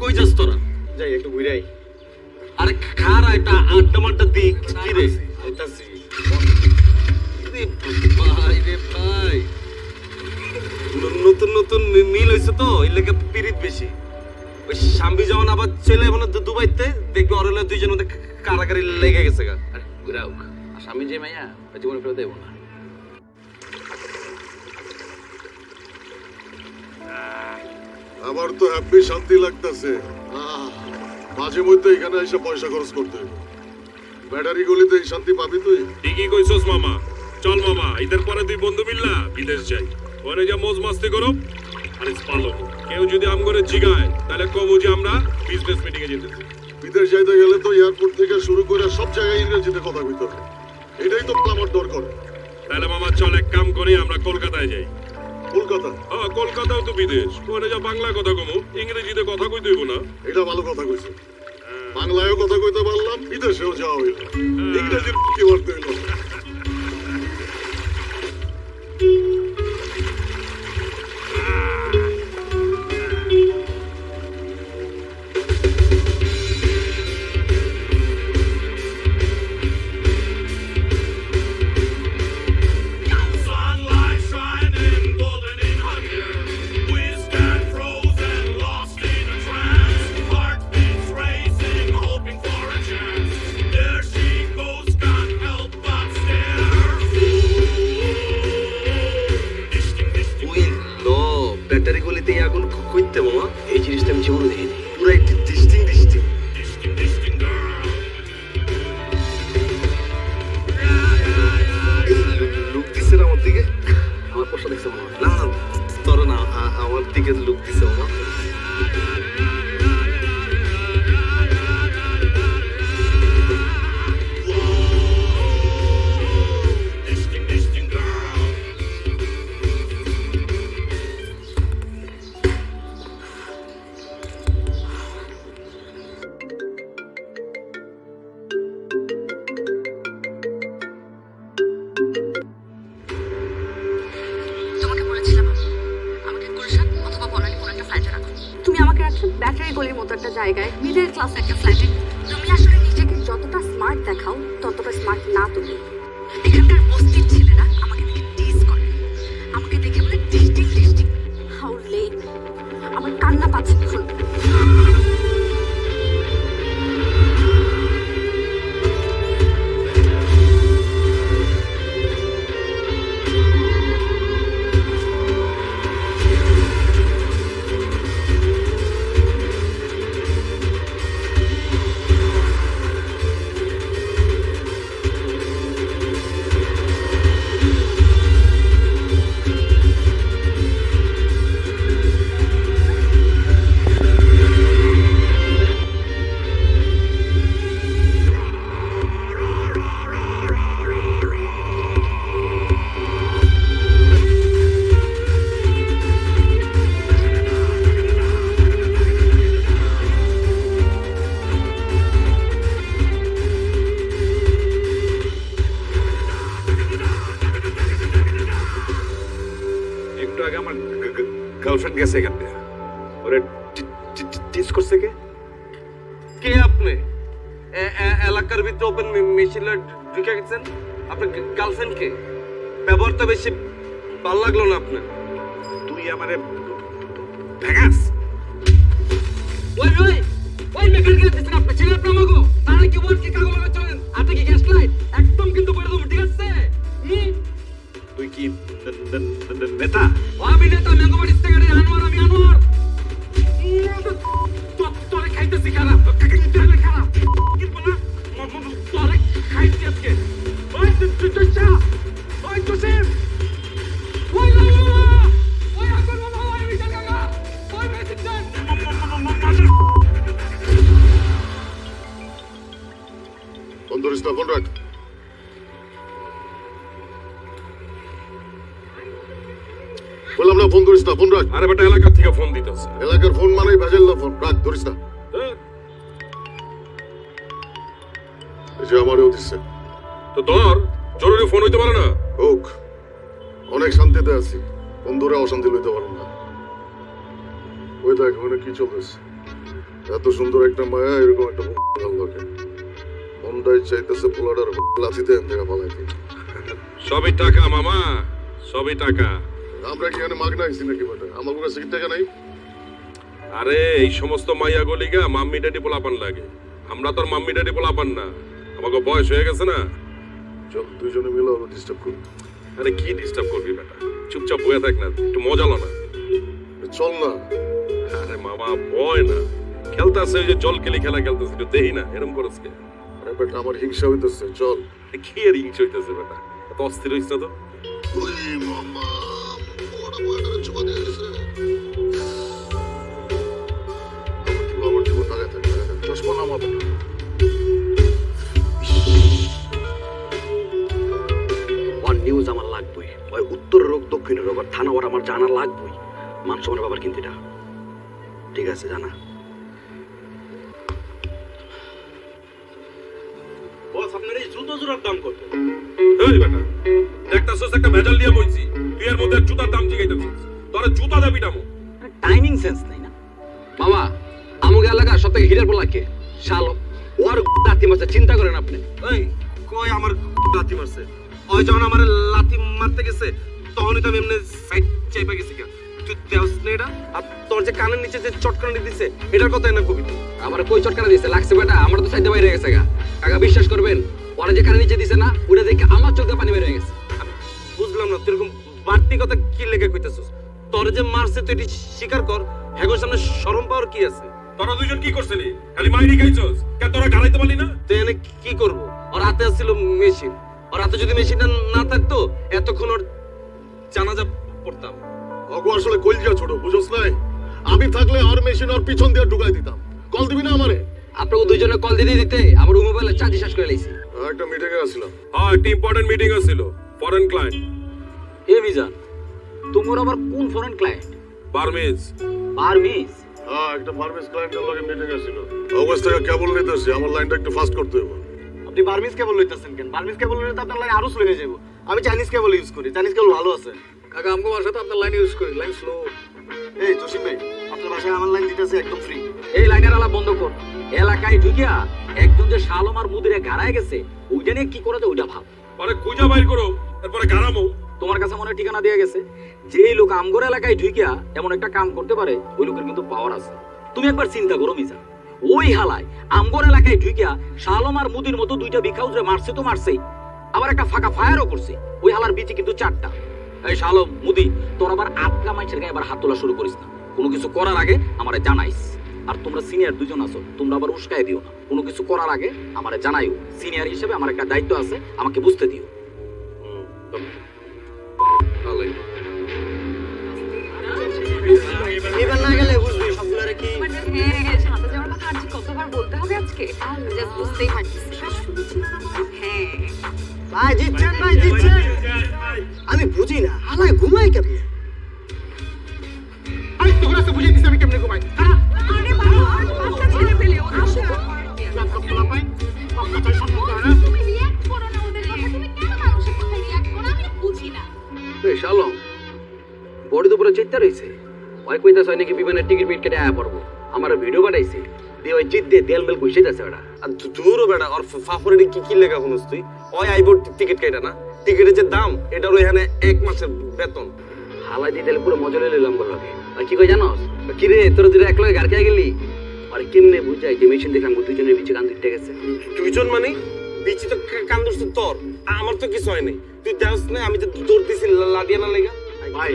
[SPEAKER 3] কই যাস তোরা?
[SPEAKER 9] যাই একটু ঘুরে আই।
[SPEAKER 3] আরে খারা এটা আড্ডা মাড্ডা দিক কি রে? আইতাছি রে ভাই রে ভাই।
[SPEAKER 1] নতুন নতুন মিল হয়েছে তো এই লেগে পিরিত বেশি। ওই স্বামী যখন আবার চলে মানে দুবাইতে দেখবে ওর হলে দুইজনের মধ্যে কারাকারি লেগে গেছে গা।
[SPEAKER 6] আরে ঘুরে হোক, আর স্বামী যে মাইয়া ওই জীবনে ফেরত দেবো না।
[SPEAKER 2] আমার তো হ্যাপি শান্তি লাগতেছে। মাঝে মধ্যে এখানে এসে পয়সা খরচ করতে হইব। ব্যাটারি গলিতে এই শান্তি পাবি তুই?
[SPEAKER 7] ঠিকই কইছস মামা। চল মামা, ঈদের পরে দুই বন্ধু মিললা বিদেশ যাই, ওখানে যা মজ মাস্তি করো আর পালো। কেউ যদি আম করে জিগায় তাহলে কমু যে আমরা বিজনেস মিটিং এ যেতেছি।
[SPEAKER 2] বিদেশ যাইতে গেলে তো এয়ারপোর্ট থেকে শুরু করে সব জায়গায় ইংরেজিতে কথা কইতে হবে। এটাই তো আমার দরকার।
[SPEAKER 7] তাহলে মামা চল এক কাম করি, আমরা কলকাতায় যাই।
[SPEAKER 2] কলকাতা?
[SPEAKER 7] হ্যাঁ, কলকাতাও তো বিদেশ, ওখানে যা বাংলা কথা কমু, ইংরেজিতে কথা কইতে হইব না।
[SPEAKER 2] এটা ভালো কথা কইছে। বাংলায়ও কথা কইতে পারলাম, বিদেশেও যাওয়া হইল, ইংরেজি কি বলতে হইল।
[SPEAKER 1] ব্যাটারি গলিতে আগুন কইতে মামা, এই জিনিসটা আমি জীবনে দেখিনি। পুরো একটি ডিস্টিং লুক দিছে আমার দিকে।
[SPEAKER 6] আমার প্রশ্ন দেখছে মামা।
[SPEAKER 1] না না, তোর না, আমার দিকে লুক দিছে মামা।
[SPEAKER 5] তোমাকে বলেছিলাম আমাকে গুলশান অথবা বনানী কোনো একটা ফ্ল্যাটে রাখো। তুমি আমাকে রাখছো ব্যাটারি গলির মতো একটা জায়গায়, মিডল ক্লাস একটা ফ্ল্যাটে। তুমি আসলে নিজেকে যতটা স্মার্ট দেখাও ততটা স্মার্ট না তুমি। এখানকার বস্তির ছেলেরা আমাকে দেখে টিজ করে, আমাকে দেখে বলে ডিস্টিং। How late! আমার কান্না পাচ্ছে এখন।
[SPEAKER 10] গার্লফ্রেন্ড গেছে এখান থেকে, ওরে টিচ করছে কে?
[SPEAKER 1] কে আপনি? এলাকার ভিতরে ওপেন মেশিনে ঢুকে গেছেন? আপনার গার্লফ্রেন্ড কে? ব্যবহারটা বেশি ভালো লাগলো না আপনার।
[SPEAKER 10] তুই আমারে ভেগাস?
[SPEAKER 6] ওই মেকানিক দিচ্ছেন আপনি, ছিলেন আপনি আমাকে, তাহলে কি বল কি কাগজ লাগা চলেন? আপনি কি গ্যাস লাইট একদম কিন্তু বলে দেবো, ঠিক আছে?
[SPEAKER 10] তুই কি নেতা?
[SPEAKER 6] আমি নেতা, ম্যাঙ্গো বাড়ি থেকে আনোয়ার, আমি আনোয়ার। তোরে খাইতেছি খারাপ, খারাপ কিন্তু না, তোরে খাইতে আজকে। ওই তুই ওই জোসেফ, ওই লালা, ওই আকবর মামা, ওই মিজান কাকা, ওই মেসিজান।
[SPEAKER 2] ফোন ধরিস না, ফোন রাখ। বললাম না ফোন ধরিস না, ফোন রাখ।
[SPEAKER 7] আরে বেটা, এলাকা থেকে ফোন দিতেছে।
[SPEAKER 2] এলাকার ফোন মানেই ভেজাল না, ফোন রাখ, ধরিস না। এই যে আমারও দিচ্ছে।
[SPEAKER 7] তো তোর জরুরি ফোন হইতে পারে না?
[SPEAKER 2] হোক, অনেক শান্তিতে আছি, ফোন ধরে অশান্তি লইতে পারবো না। ওই দেখ ওখানে কি চলতেছে। এত সুন্দর একটা মায়া, এরকম একটা ভাল লাগে। মনটাই চাইতেছে পোলাটার লাথিতে দেখা পালাইতে।
[SPEAKER 7] সবই টাকা মামা, সবই টাকা।
[SPEAKER 2] আমরা কি এখানে মাগনা আইছি নাকি বেটা? আমার কাছে কি টাকা নাই?
[SPEAKER 7] আরে এই সমস্ত মাইয়া গলিগা মাম্মি ড্যাডি পোলাপান লাগে, আমরা তোর মাম্মি ড্যাডি পোলাপান না, আমাকে বয়স হয়ে গেছে না।
[SPEAKER 2] চল দুইজনে মিলে ওরা ডিস্টার্ব করি।
[SPEAKER 7] আরে কি ডিস্টার্ব করবি বেটা, চুপচাপ বয়ে থাক না, একটু মজা লো না।
[SPEAKER 2] চল না।
[SPEAKER 7] আরে মামা বয় না, খেলতেছে ওই যে জল কেলি খেলা খেলতেছে, একটু দেহি না এরকম করস কে?
[SPEAKER 2] আরে বেটা আমার হিংসা হইতেছে, চল।
[SPEAKER 7] কি আর হিংসা হইতেছে বেটা, এত অস্থির হইছ না তো।
[SPEAKER 2] ওই মামা ওরা বড় চুপা দিয়ে গেছে। আমার জীবন লাগাতে চশমা নামা বেটা।
[SPEAKER 6] ওয়ান নিউজ আমার লাগবই, ওই উত্তরের রোগ দক্ষিণের রোগ আর থানা ওর আমার জানা লাগবই। মান সম্মানের ব্যাপার কিন্তু এটা ঠিক আছে জানা।
[SPEAKER 4] বস আপনার এই জুতো জোড়ার দাম কত?
[SPEAKER 7] এই বেটা দেখতাছস একটা ভেজাল দিয়ে বইছি, তুই এর মধ্যে জুতার দাম জিগাইতেছিস, তোর জুতা দাবি দামো।
[SPEAKER 3] টাইমিং সেন্স নাই না।
[SPEAKER 6] মামা আমাকে এলাকা সব থেকে হিরের বলা কে শালো, ওর দাঁতি মারছে, চিন্তা করেন আপনি।
[SPEAKER 9] এই কই আমার লাথি মারছে? ওই যখন আমার লাথি মারতে গেছে তখনই তো আমি এমনি সাইড চেপে গেছি। কেন তুই দেওস না এটা? আর তোর যে কানের নিচে যে চটকানি দিছে এটার কথা না কবি?
[SPEAKER 6] আমার কই চটকানা দিছে লাগছে বেটা, আমার তো সাইডে বাইরে গেছে গা। কাকা বিশ্বাস করবেন, ওরা যে কানে নিচে দিছে না, ওটা দেখে আমার চোখে পানি বের হয়ে গেছে।
[SPEAKER 9] বুঝলাম না তুই এরকম বাড়তি কথা কি লেগে কইতেছিস? তোর যে মারছে তুই এটি স্বীকার কর। হ্যাগোর সামনে শরম পাওয়ার কি আছে?
[SPEAKER 7] তোরা দুইজন কি করছিলি? খালি মাইরি খাইছস, কেন তোরা গালাইতে পারলি না?
[SPEAKER 9] তুই এনে কি করবো? ওর হাতে আসছিল মেশিন, ওর হাতে যদি মেশিনটা না থাকতো এতক্ষণ ওর জানাজা পড়তাম।
[SPEAKER 2] অগো আসলে কলজা ছোট, বুঝছ নাই? আমি থাকলে আর মেশিন আর পিছন দিয়ে ঢুকাই দিতাম। কল দিবি না আমারে?
[SPEAKER 6] আপনাকে দুইজনে কল দিতে দিতে আমার মোবাইলে চার্জ শেষ করে লাইছি।
[SPEAKER 2] একটা মিটিং এ আসছিলাম।
[SPEAKER 7] হ্যাঁ একটা ইম্পর্টেন্ট মিটিং ছিল, ফরেন ক্লায়েন্ট।
[SPEAKER 3] এ মিজান, তোমার আবার কোন ফরেন ক্লায়েন্ট?
[SPEAKER 7] বার্মিজ।
[SPEAKER 3] বার্মিজ?
[SPEAKER 2] হ্যাঁ একটা ফার্মেস ক্লায়েন্টের লগে মিটিং আসছিল। অগস্ট থেকে কেবল নিতেছি, আমার লাইনটা একটু ফাস্ট করতে হবে।
[SPEAKER 9] আপনি বার্মিজ কেবল লইতেছেন কেন? বার্মিজ কেবল লইলে তো আপনার লাইন আরো স্লো হয়ে যাবো। আমি চাইনিজ কেবল ইউজ করি, চাইনিজ কেবল ভালো আছে।
[SPEAKER 3] কাকা আমগো বাসাতে আপনার লাইন ইউজ করি, লাইন স্লো।
[SPEAKER 9] এই জসিম ভাই, আপনার বাসায় আমার লাইন দিতেছে একদম ফ্রি।
[SPEAKER 3] এই লাইনের আলা বন্ধ কর। এলাকায় ঢুকিয়া একজন যে শালম আর মুদিরে গাড়ায় গেছে, ওইটা নিয়ে কি করা যায় ওইটা ভাব।
[SPEAKER 7] পরে খুঁজা বাইর করো, তারপরে গারামো।
[SPEAKER 3] তোমার কাছে মনে হয় ঠিকানা দিয়ে গেছে। যেই লোক আমগর এলাকায় ঢুকিয়া এমন একটা কাম করতে পারে, ওই লোকের কিন্তু পাওয়ার আছে। তুমি একবার চিন্তা করো মিজান, ওই হালায় আমগর এলাকায় ঢুকিয়া শালম আর মুদির মতো দুইটা বিখাউজরে মারছে তো মারছেই, আবার একটা ফাঁকা ফায়ারও করছে। ওই হালার বিচি কিন্তু 4টা। এই শালম মুদি, তোর আবার আটকা মাইছের গায়ে আবার হাত তোলা শুরু করিস না। কোনো কিছু করার আগে আমারে জানাইস। আর তোমরা সিনিয়র দুজন আছো, তোমরা আবার উস্কায় দিও না। কোনো কিছু করার আগে আমারে জানাইও। সিনিয়র হিসেবে আমার একটা দায়িত্ব আছে, আমাকে বুঝতে দিও।
[SPEAKER 9] এবার না গেলে বুঝবি সবগুলোরে কি।
[SPEAKER 5] হ্যাঁ, সাথে যাওয়ার কথা আজকে কতবার বলতে হবে আজকে? জাস্ট বুঝতেই পারছিস। হ্যাঁ
[SPEAKER 9] ভাই জিতছেন, ভাই জিতছেন। আমি বুঝি না হালায় ঘুমাই কেমনে? আমি তোর কাছে বুঝিয়ে দিছি আমি কেমনে ঘুমাই।
[SPEAKER 5] আরে বাবা, বাচ্চা ছেলে পেলে ও আসে। তুমি রিঅ্যাক্ট করো না ওদের কথা। তুমি কেন মানুষের কথা রিঅ্যাক্ট করো? আমি বুঝি না।
[SPEAKER 6] এই শালম বডি তো পুরো চিত্তা রইছে। ওই কইতাছ হয় নাকি বিমানের টিকিট পিট কেটে আয়া পড়বো। আমার ভিডিও বানাইছে দিয়ে ওই জিত দিয়ে দেল মেল কইছে যাচ্ছে ওটা।
[SPEAKER 9] আর দূরও বেটা, আর ফাফরে কি কি লেখা শুনস তুই? ওই আইবো টিকিট কেটে না, টিকিটের যে দাম এটার এখানে 1 মাসের বেতন।
[SPEAKER 6] হালাই দিয়ে তাহলে পুরো মজা লইলে লইলাম বললো। আর কি কই জানোস? কি রে তোর দুটো এক লগে গাড়ি খেয়ে গেলি? আর কেমনে বুঝাই যে মেশিন দেখে আমার দুজনের বিচে কান দিতে গেছে।
[SPEAKER 9] দুইজন মানে বিচি তো কান ধরছে তোর, আমার তো কিছু হয় নাই। তুই দেওস না আমি যে দৌড় দিছি লাডিয়া না লেগা। ভাই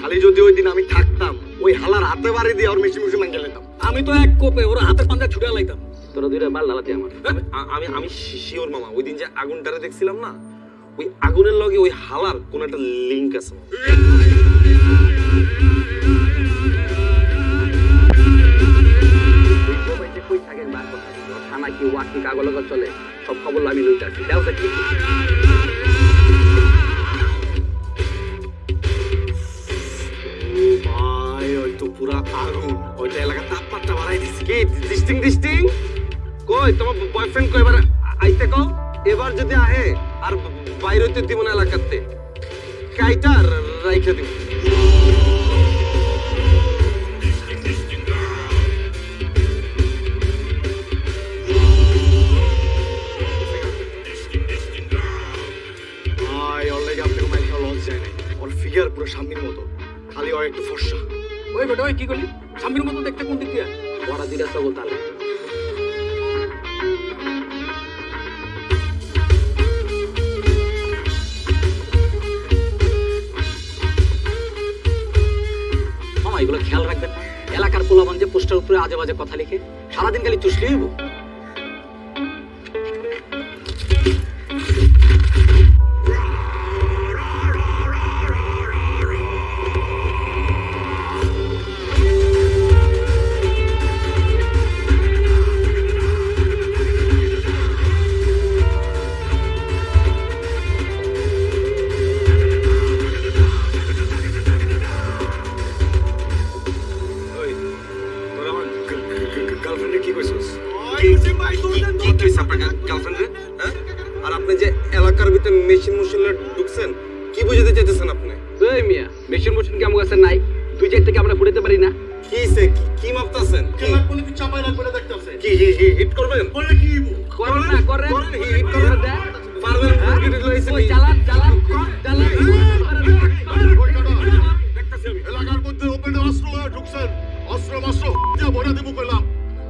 [SPEAKER 9] খালি যদি ওই দিন আমি থাকতাম, ওই হালার হাতে বাড়ি দিয়ে ওর মেশিন মেশিন মাঙ্গে লেতাম।
[SPEAKER 3] আমি তো এক কোপে ওর হাতের পাঞ্জা ছুটে লাইতাম।
[SPEAKER 6] তোরা দুইটা বাল লালাতে আমার।
[SPEAKER 9] আমি আমি শিওর মামা, ওই দিন যে আগুনটারে দেখছিলাম না, ওই আগুনের লগে ওই হালার কোন একটা লিংক আছে।
[SPEAKER 6] কই থাকেন বার কথা থানা কি ওয়াকি কাগজ চলে সব খবর আমি লইতাছি। দাও কি
[SPEAKER 9] ভাই ওই তো পুরা আগুন, ওইটা এলাকা তাপমাত্রা বাড়াই দিছে। কি ডিস্টিং ডিস্টিং কই তোমার বয়ফ্রেন্ড কই এবার আইতে কও? এবার যদি আহে আর বাইরে হইতে দিব না এলাকাতে, কাইটা রাইখা দিব। ভাই ওর লাগে আপনাকে মাইকা লঞ্চ যায় না, ওর ফিগার পুরো সামনের মতো।
[SPEAKER 1] হয় একটু ফর্সা।
[SPEAKER 6] ওই বেটা ওই কি করলি স্বামীর মতো দেখতে কোন দিক দিয়ে বড়া দিরা সব তালে মামা এগুলো খেয়াল রাখবেন না এলাকার পোলাবান যে পোস্টার উপরে আজে বাজে কথা লিখে সারাদিন খালি চুষলেই হইব
[SPEAKER 1] আর আপনি যে এলাকার ভিতরে মেশিন মুশিনে ঢুকছেন কি বুঝাতে চাইতেছেন আপনি?
[SPEAKER 6] এই মিয়া মেশিন মেশিন কি আমার কাছে নাই দুই চার থেকে আমরা ফুটাতে পারি না
[SPEAKER 1] কিসে কি মাপতাছেন?
[SPEAKER 2] কোন কি চাপাই লাগবে না দেখতাছে
[SPEAKER 1] কি হিট করবেন?
[SPEAKER 2] বলে কি
[SPEAKER 6] করেন না করেন
[SPEAKER 1] হিট করবেন পারবেন মুরগি লাইছেন
[SPEAKER 6] ওই চালান চালান চালান
[SPEAKER 2] এলাকার মধ্যে ওপেনে অস্ত্র হয়ে ঢুকছেন অস্ত্র মাস্ত্র দিয়ে ভরে দেবো কইলাম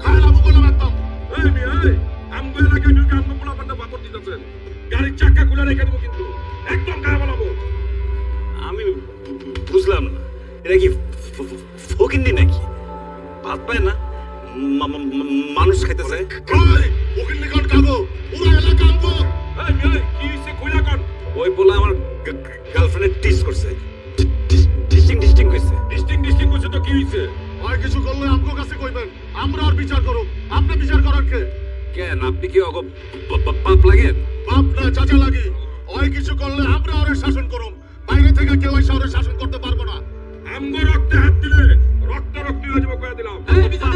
[SPEAKER 2] খাইলাম কইলাম একদম
[SPEAKER 7] এই মিয়া এই আমগো এলাকায় ঢুকে আমগো পোলাপানটা বাপর দিতেছেন গাড়ির চাকা খুলে রেখে দেবো কিন্তু একদম গায়ে বলাবো।
[SPEAKER 10] আমি বুঝলাম না এটা কি ফকিন্দি নাকি ভাত পায় না মানুষ খাইতেছে
[SPEAKER 2] ওখান নিকট কাগো পুরো এলাকা আমগো
[SPEAKER 7] এই মিয়া কি হইছে কইলা কোন?
[SPEAKER 10] ওই পোলা আমার গার্লফ্রেন্ডের টিস করছে ডিস্টিং কইছে
[SPEAKER 7] ডিস্টিং কইছে তো কি হইছে?
[SPEAKER 2] আর কিছু করলে আমগো কাছে কইবেন আমরা আর বিচার করব আপনি বিচার করার কে
[SPEAKER 10] কেন আপনি কি অগ পাপ লাগেন?
[SPEAKER 2] বাপ না চাচা লাগি ওই কিছু করলে আমরা ওরে শাসন করব বাইরে থেকে কেউ এসে ওরে শাসন করতে পারবো না
[SPEAKER 7] আমগো রক্তে হাত দিলে রক্ত হয়ে যাবো কইয়া দিলাম।
[SPEAKER 6] এই বিজা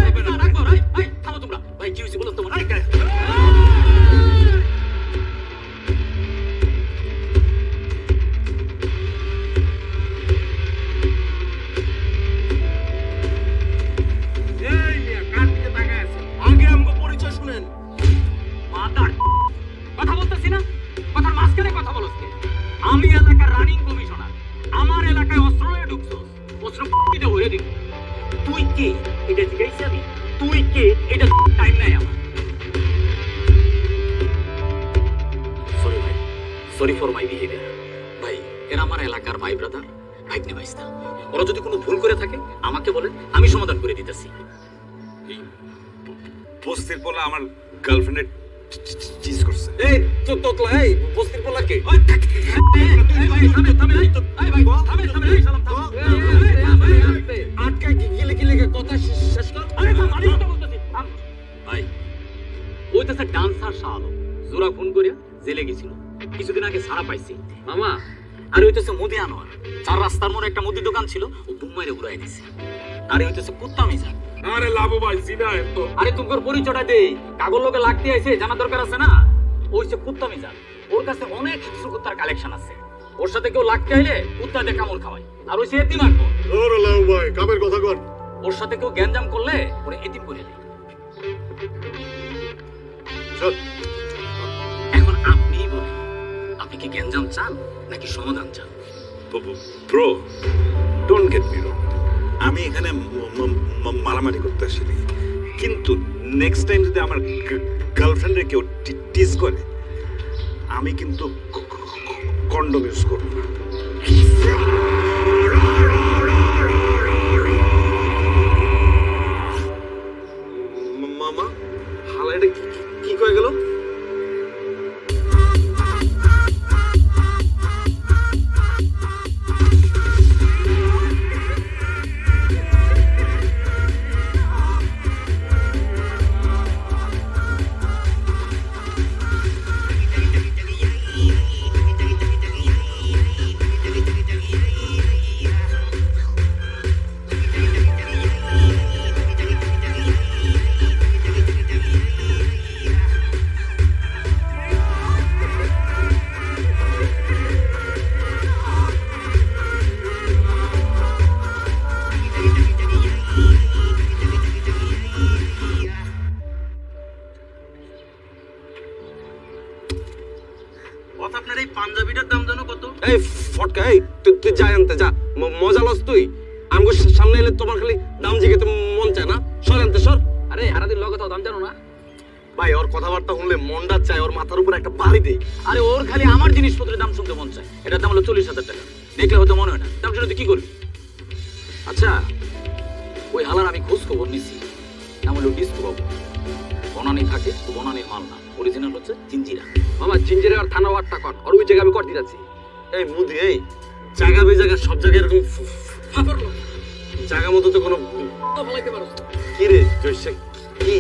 [SPEAKER 6] এই বিজা রাখবো এই থামো তোমরা ভাই কি হইছে বলো তো মনে
[SPEAKER 7] এই মিয়া কার দিকে তাকায় আছে?
[SPEAKER 1] আগে আমগো পরিচয় শুনেন।
[SPEAKER 6] মাদার কথা বলতেছি না কথার মাঝখানে কথা বলছ কে আমি এলাকার রানিং কমিশনার আমার এলাকায় অস্ত্র লয়ে ঢুকছস অস্ত্র পিটে হয়ে দিব তুই কে এটা জিজ্ঞাসা আমি তুই কে এটা টাইম নাই আমার সরি ভাই সরি ফর মাই বিহেভিয়ার ভাই এরা আমার এলাকার ভাই ব্রাদার ভাইগনে ভাইস্তা ওরা যদি কোনো ভুল করে থাকে আমাকে বলেন আমি সমাধান করে দিতেছি
[SPEAKER 10] বস্তির পোলা আমার গার্লফ্রেন্ডের চিজ করছে।
[SPEAKER 1] এই তো তোতলা এই বস্তির পোলা কে? আটকা গিলে কথা শেষ কর।
[SPEAKER 6] ভাই ওই তো ডান্সার শাহ আলম জোড়া খুন করে জেলে গেছিল কিছুদিন আগে সারা পাইছি মামা আর হইতেছে মুদি আনোয়ার চার রাস্তার মোড়ে একটা মুদি দোকান ছিল ও বুমাইরে উড়াই দিছে আর হইতেছে কুত্তা মিজা
[SPEAKER 7] আরে লাভ ভাই জিনা এত
[SPEAKER 6] আরে তোমার পরিচয়টা দেই কাগজ লোকে লাগতে আইছে জানা দরকার আছে না ওই যে কুত্তা মিজা ওর কাছে অনেক কিছু কুত্তার কালেকশন আছে ওর সাথে কেউ লাগতে আইলে কুত্তা দিয়ে কামড় খাওয়ায় আর ওই সে এতিম আঁকবো
[SPEAKER 2] ওরে লাউ ভাই কামের কথা কর
[SPEAKER 6] ওর সাথে কেউ গ্যাঞ্জাম করলে ওরে এতিম করে দেয়
[SPEAKER 2] চল
[SPEAKER 6] এখন আপনিই বলেন আপনি কি গ্যাঞ্জাম চান নাকি সমাধান চান
[SPEAKER 10] ব্রো ডোন্ট গেট মি রং আমি এখানে মারামারি করতে আসিনি কিন্তু নেক্সট টাইম যদি আমার গার্লফ্রেন্ডে কেউ টিজ করে আমি কিন্তু কন্ডম ইউজ করব না।
[SPEAKER 1] মামা হালা এটা কি কয়ে গেল?
[SPEAKER 9] বস আপনার এই পাঞ্জাবিটার দাম জানো কত?
[SPEAKER 6] এই ফটকা, এই তুই যা আনতে যা, মজা লস তুই। আমগো সামনে এলে তোমার খালি দাম জিগাতে মন চায় না? সর আনতে সর। আরে সারাদিন লগে তো দাম জানো না?
[SPEAKER 1] ভাই ওর কথাবার্তা শুনলে মনটা চায় ওর মাথার উপর একটা বাড়ি দেই।
[SPEAKER 3] আরে ওর খালি আমার জিনিসপত্রের দাম শুনতে মন চায়। এটার দাম হলো 40,000 টাকা। দেখলে হয়তো মনে হয় না, দাম শুনে তুই কি করবি? আচ্ছা, ওই হালার আমি খোঁজ খবর নিছি, নাম হলো ডিস্কো বাবু। বনানি থাকে, বনানির মাল না, অরিজিনাল হচ্ছে জিঞ্জিরা।
[SPEAKER 6] মামা জিঞ্জিরে আর থানা ওয়ারটা কর, আর ওই জায়গায় আমি করতে যাচ্ছি।
[SPEAKER 1] এই মুদি, এই জায়গা বেজায়গা সব জায়গায় এরকম জায়গা মতো তো কোনো কি রে জয়সা কি?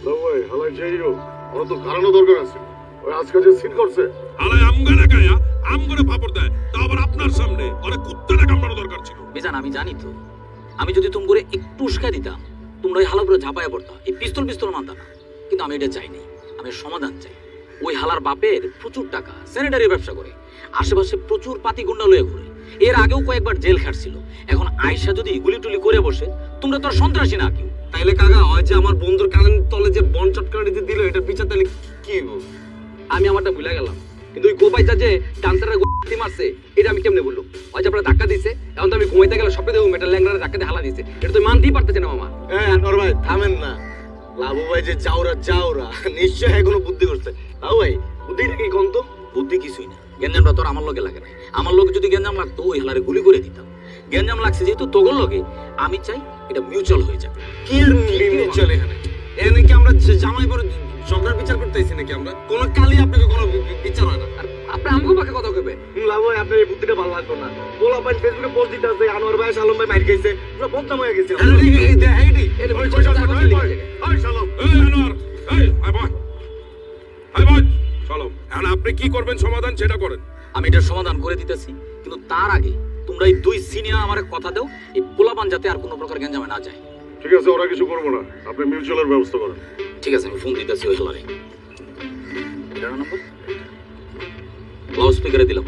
[SPEAKER 2] ভাই হালাই যাইও, ওরা তো কারণও দরকার আছে। ওই আজকে যে সিন করছে
[SPEAKER 7] আলাই আমগানে গায়া আম করে ফাপড় দেয়, তা আবার আপনার সামনে। ওরে কুত্তাটা কামড়ানো দরকার ছিল।
[SPEAKER 3] বেজান আমি জানি তো, আমি যদি তুমি করে একটু উস্কাই দিতাম, তোমরা ওই হালা করে ঝাঁপাইয়া পড়তা, এই পিস্তল মানতা না। কিন্তু আমি এটা চাই নাই, আমি এর সমাধান চাই। ওই হালার বাপের প্রচুর টাকা, স্যানিটারি ব্যবসা করে, আশেপাশে প্রচুর পাতি গুন্ডা লয়ে ঘুরে। এর আগেও কয়েকবার জেল খাটছিল। এখন আয়সা যদি গুলি টুলি করে বসে, তোমরা তো আর সন্ত্রাসী না কেউ।
[SPEAKER 1] তাইলে কাকা হয় যে আমার বন্ধুর কানের তলে যে বন চটকানিতে দিল, এটার বিচার তাহলে কি হইব?
[SPEAKER 6] আমি আমারটা ভুলে গেলাম, কিন্তু ওই গোপাইটা যে ডান্সারের গোটি মারছে, এটা আমি কেমনে বললাম? হয়তো আপনার ধাক্কা দিছে, এখন তো আমি ঘুমাইতে গেলে সবই দেখুন এটা ল্যাংড়ারে ধাক্কা দিয়ে হালা দিছে। এটা তো মানতেই পারতেছে না মামা।
[SPEAKER 1] আনোয়ার ভাই থামেন না। লাবু ভাই যে চাউরা নিশ্চয় এখনো বুদ্ধি করছে। লাবু ভাই বুদ্ধিটা কি কোন তো?
[SPEAKER 3] বুদ্ধি কিছুই না, গেঞ্জামটা তোর আমার লগে লাগে নাই। আমার লগে যদি গেঞ্জাম লাগতো, ওই হালারে গুলি করে দিতাম। গেঞ্জাম লাগছে যেহেতু তোগর লগে, আমি চাই এটা মিউচুয়াল হয়ে যাবে।
[SPEAKER 1] কি আর চলে এখানে? এখানে কি আমরা জামাই পরে ঝগড়ার বিচার করতেছি নাকি? আমরা কোন কালই আপনাকে কোনো বিচার হয় না।
[SPEAKER 6] আর আপনি আমাকে পাকে কথা কইবে?
[SPEAKER 9] লাভ হয় আপনার এই বুদ্ধিটা ভালো লাগতো না। বলা পাই ফেসবুকে পোস্ট দিতে আছে আনোয়ার ভাই আলম ভাই মাইর খাইছে, পুরো বদনাম হয়ে গেছে।
[SPEAKER 6] এটা
[SPEAKER 7] এই আনোয়ার, এই আয় বয়, আয় বয়, চলো। এখন আপনি কি করবেন সমাধান সেটা করেন।
[SPEAKER 3] আমি এটার সমাধান করে দিতেছি, কিন্তু তার আগে তোমরা এই দুই সিনিয়র আমার কথা দাও, এই পোলাপান যাতে আর কোনো প্রকার গেঞ্জামে না যায়।
[SPEAKER 2] ঠিক আছে, ওরা কিছু করবো না, আপনি মিউচুয়ালের ব্যবস্থা করেন।
[SPEAKER 3] ঠিক আছে, আমি ফোন দিতেছি ওই হেলারে। এটার নাম্বার লাউড স্পিকারে দিলাম।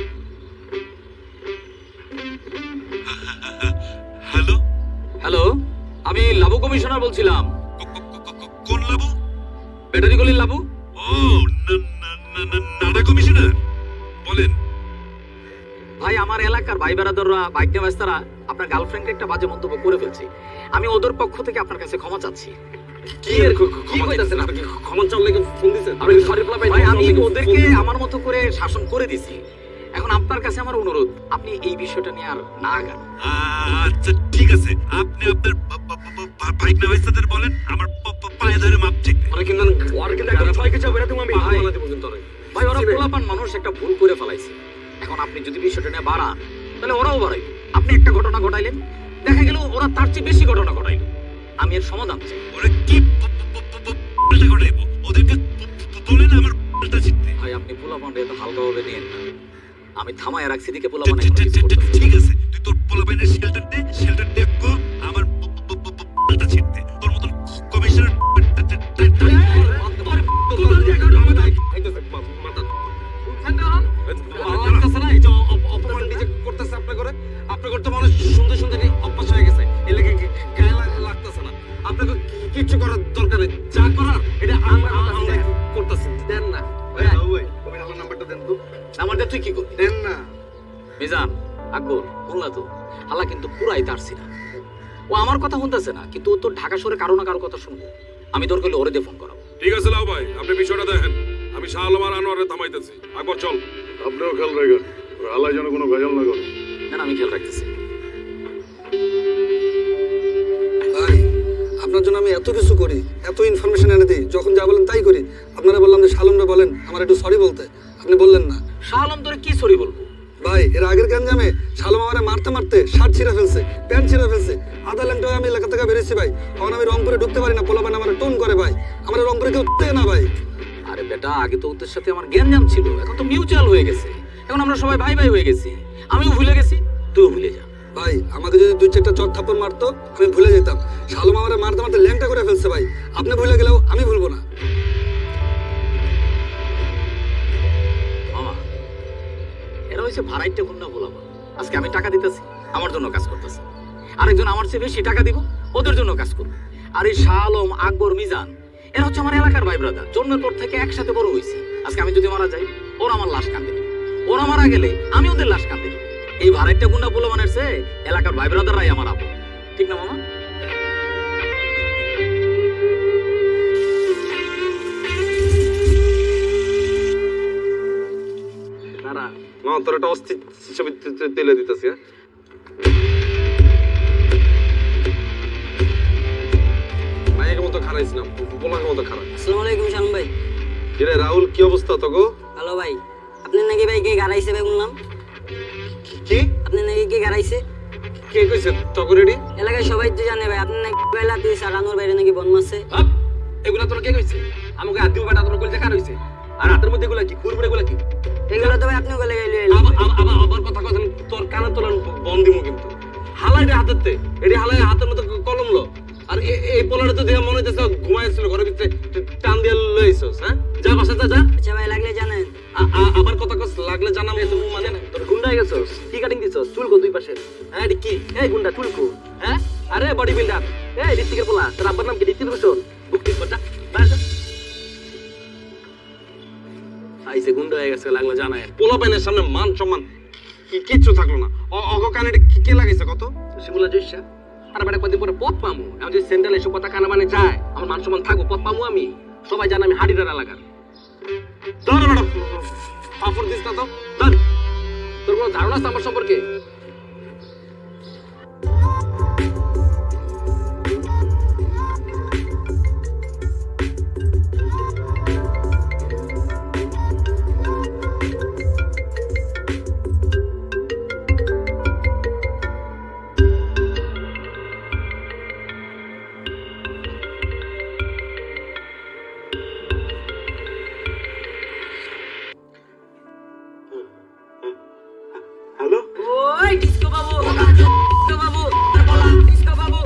[SPEAKER 7] হ্যালো,
[SPEAKER 3] হ্যালো, আমি লাবু কমিশনার বলছিলাম।
[SPEAKER 7] কোন লাবু?
[SPEAKER 3] ব্যাটারি গলির লাবু।
[SPEAKER 7] ও নাডা কমিশনার, বলেন।
[SPEAKER 3] ভাই, আমার এলাকার ভাই বেড়াদররা, বাইক ব্যবস্থারা আপনার গার্লফ্রেন্ডকে একটা বাজে মন্তব্য করে ফেলছে। আমি ওদের পক্ষ থেকে আপনার কাছে ক্ষমা চাচ্ছি।
[SPEAKER 1] কি এর ক্ষমা চাইতেছেন? আপনি কি ক্ষমা চাওয়ার লেগে ফোন দিছেন?
[SPEAKER 3] আমি সরি ভাই, আমি ওদেরকে আমার মতো করে শাসন করে দিছি। এখন আপনার কাছে আমার অনুরোধ, আপনি এই বিষয়টা নিয়ে আর না আগান।
[SPEAKER 7] আচ্ছা ঠিক আছে, আপনি আপনার বাইক নামাইস্তাদের বলেন আমার পায়ে ধরে মাপ চাইতে।
[SPEAKER 1] ওরা কিন্তু একদম ছয় কিছু হবে না, তুমি আমি
[SPEAKER 3] ভাই,
[SPEAKER 1] বানাতে বলছেন তোরে।
[SPEAKER 3] ভাই, ওরা পোলাপান মানুষ, একটা ভুল করে ফেলাইছে। এখন আপনি যদি বিষয়টা নিয়ে বাড়ান, তাহলে ওরাও বাড়াইবে। আপনি একটা ঘটনা ঘটাইলেন, দেখা গেল ওরা তার চেয়ে বেশি ঘটনা ঘটাইল। আমি এর সমাধান চাই।
[SPEAKER 7] ওরা কি পাল্টা ঘটাইবো? ওদেরকে বলেন আমার পাল্টা জিততে।
[SPEAKER 3] ভাই, আপনি পোলাপানটা এত হালকাভাবে নিয়েন না। আমি থামায় রাখছি দিকে পোলাপান
[SPEAKER 7] ঠিক আছে, তুই তোর পোলাপাইনের শেল্টার দে আমার পাল্টা জিততে। তোর মতন কমিশনার
[SPEAKER 1] কিচ্ছু করার দরকার নেই, যা করার এটা আমরা করতেছি।
[SPEAKER 6] দেন না।
[SPEAKER 1] নাম্বারটা দেন তো।
[SPEAKER 3] নাম্বারটা তুই কি করবি?
[SPEAKER 1] দেন না।
[SPEAKER 3] মিজান, আকবর, বললা তো হালা কিন্তু পুরাই তারছি না। ও আমার কথা শুনতেছে না, কিন্তু ও তো ঢাকা শহরে কারো না কারো কথা শুনবো। আমি দরকার হলে ওরে দিয়ে ফোন করাবো।
[SPEAKER 7] ঠিক আছে লাও ভাই, আপনি বিষয়টা দেখেন, আমি শাহ আলম আর আনোয়ারে থামাইতেছি। আকবর চল।
[SPEAKER 2] আপনিও খেয়াল রাখেন, আল্লাহ যেন কোনো ভেজাল না করে।
[SPEAKER 3] না, আমি খেয়াল রাখতেছি।
[SPEAKER 11] ভাই, আপনার জন্য আমি এত কিছু করি, এত ইনফরমেশন এনে দিই, যখন যা বলেন তাই করি। আপনারা বললাম যে শালমরা বলেন আমার একটু সরি বলতে, আপনি বললেন না।
[SPEAKER 3] শাহ আলম তোরে কি সরি বলবো?
[SPEAKER 11] ভাই, এর আগের গ্যাঞ্জামে শালম আমারে মারতে মারতে শার্ট ছিঁড়ে ফেলছে, প্যান্ট ছিঁড়ে ফেলছে। আধা ল্যাংটা হয়ে আমি এলাকা থেকে বেরিয়েছি ভাই। এখন আমি রংপুরে ঢুকতে পারি না, পোলাপান আমার টোন করে ভাই। আমার রংপুরে কেউ দেয় না ভাই।
[SPEAKER 3] আরে বেটা, আগে তো ওদের সাথে আমার জ্ঞান ছিল, এখন তো মিউচুয়াল হয়ে গেছে। এখন আমরা সবাই ভাই ভাই হয়ে গেছি। আমিও ভুলে গেছি, তুইও ভুলে যা।
[SPEAKER 11] ভাই, আমাকে যদি 2-4টা চট থাপ্পড় মারতো আমি ভুলে যেতাম। শালম আমারে মারতে মারতে ল্যাংটা করে ফেলছে ভাই। আপনি ভুলে গেলেও আমি ভুলবো না।
[SPEAKER 3] মামা, এরা হয়েছে ভাড়াইটা গুন্ডা বলাবো। আজকে আমি টাকা দিতেছি, আমার জন্য কাজ করতেছে। আরেকজন আমার চেয়ে বেশি টাকা দিব, ওদের জন্য কাজ করবো। আর এই শাহ আলম, আকবর, মিজান, এরা হচ্ছে আমার এলাকার ভাই ব্রাদার। জন্মের পর থেকে একসাথে বড় হয়েছি। আজকে আমি যদি মারা যাই ওরা আমার লাশ কাঁদে দিবে, ওরা মারা গেলে আমি ওদের লাশ কাঁদে দিব। এই ভাড়াইটা গুন্ডা পোলা বানাইছে এলাকার ভাই ব্রাদাররাই আমার আপন, ঠিক না মামা?
[SPEAKER 6] দাঁড়া মা, তোর একটা অস্থির ছবি তুলে দিতেছি। মায়ের মতো খারাইছ না, পোলার মতো খারাপ।
[SPEAKER 12] আসসালামু আলাইকুম শালম ভাই।
[SPEAKER 6] কিরে রাহুল, কি অবস্থা তোগো?
[SPEAKER 12] হ্যালো ভাই, আপনি নাকি ভাই কে গাড়াইছে ভাই বললাম?
[SPEAKER 6] কি
[SPEAKER 12] আপনি নাকি কে গাড়াইছে?
[SPEAKER 6] কে কইছে তোকে রেডি?
[SPEAKER 12] এলাকায় সবাই তো জানে ভাই, আপনি নাকি বেলা দিয়ে সারানোর বাইরে নাকি বন মারছে।
[SPEAKER 6] এগুলা তোর কে কইছে? আমাকে হাত দিব বেটা, তোর কইতে কার হইছে? আর হাতের মধ্যে এগুলা কি, কুরকুরে এগুলা কি?
[SPEAKER 12] এগুলো তো ভাই আপনি বলে গেলে
[SPEAKER 6] আবার কথা কথা তোর কানে তোর বন দিমু কিন্তু। হালাই রে হাতেতে, এডি হালাই হাতের মতো কলম লো। আর এই পোলারে তো দেখে মনে হইতেছে ঘুমাইছিল ঘরের ভিতরে, টান দিয়ে লইছস। হ্যাঁ, যা বাসা যা।
[SPEAKER 12] আচ্ছা ভাই, লাগলে জানেন।
[SPEAKER 6] আবার কথা কস লাগলে জানাম, এত মানে না। তোর গুন্ডা হয়ে গেছস, কি কাটিং দিছস? চুলকো দুই পাশে। হ্যাঁ এডি কি? এই গুন্ডা চুলকো। হ্যাঁ, আরে বডি বিল্ডার। এই ঋত্বিকের পোলা, তোর আব্বার নাম কি? ঋত্বিক রোশন। বুক ঠিক করটা বাইরে। আইসে গুন্ডা হয়ে গেছে, লাগলে জানায়। পোলা পাইনের সামনে মান সম্মান কিচ্ছু থাকলো না। অগ কানে কে লাগাইছে কত? শিমুলা জয়সা। আর বেটা কদিন পরে পথ পামু। আমি যদি সেন্ট্রাল এসব কথা কানা মানে যায়, আমার মান সম্মান থাকবো, পথ পামু আমি। সবাই জানে আমি হাড়িটার এলাকার। ধর বেটা, পাপড় দিস না তো। ধর, তোর কোনো ধারণা আছে আমার সম্পর্কে?
[SPEAKER 12] ওই ডিস্কো বাবু, ডিস্কো বাবু, বলা ডিস্কো বাবু।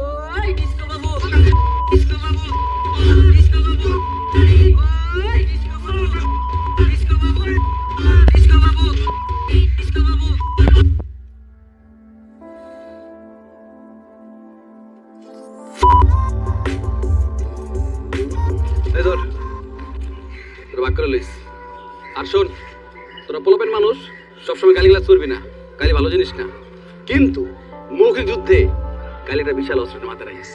[SPEAKER 12] ওই ডিস্কো বাবু, ডিস্কো বাবু, ডিস্কো বাবু। ওই ডিস্কো বাবু, ডিস্কো বাবু, ডিস্কো বাবু, ডিস্কো বাবু।
[SPEAKER 6] এই ধর, তোর ভাগ করে লইস। আর শোন, তোরা পোলাপেন মানুষ, সবসময় গালিগালাজ করবি না। গালি ভালো জিনিস না, কিন্তু মৌখিক যুদ্ধে গালিটা বিশাল অস্ত্রের মাথায় রাখিস।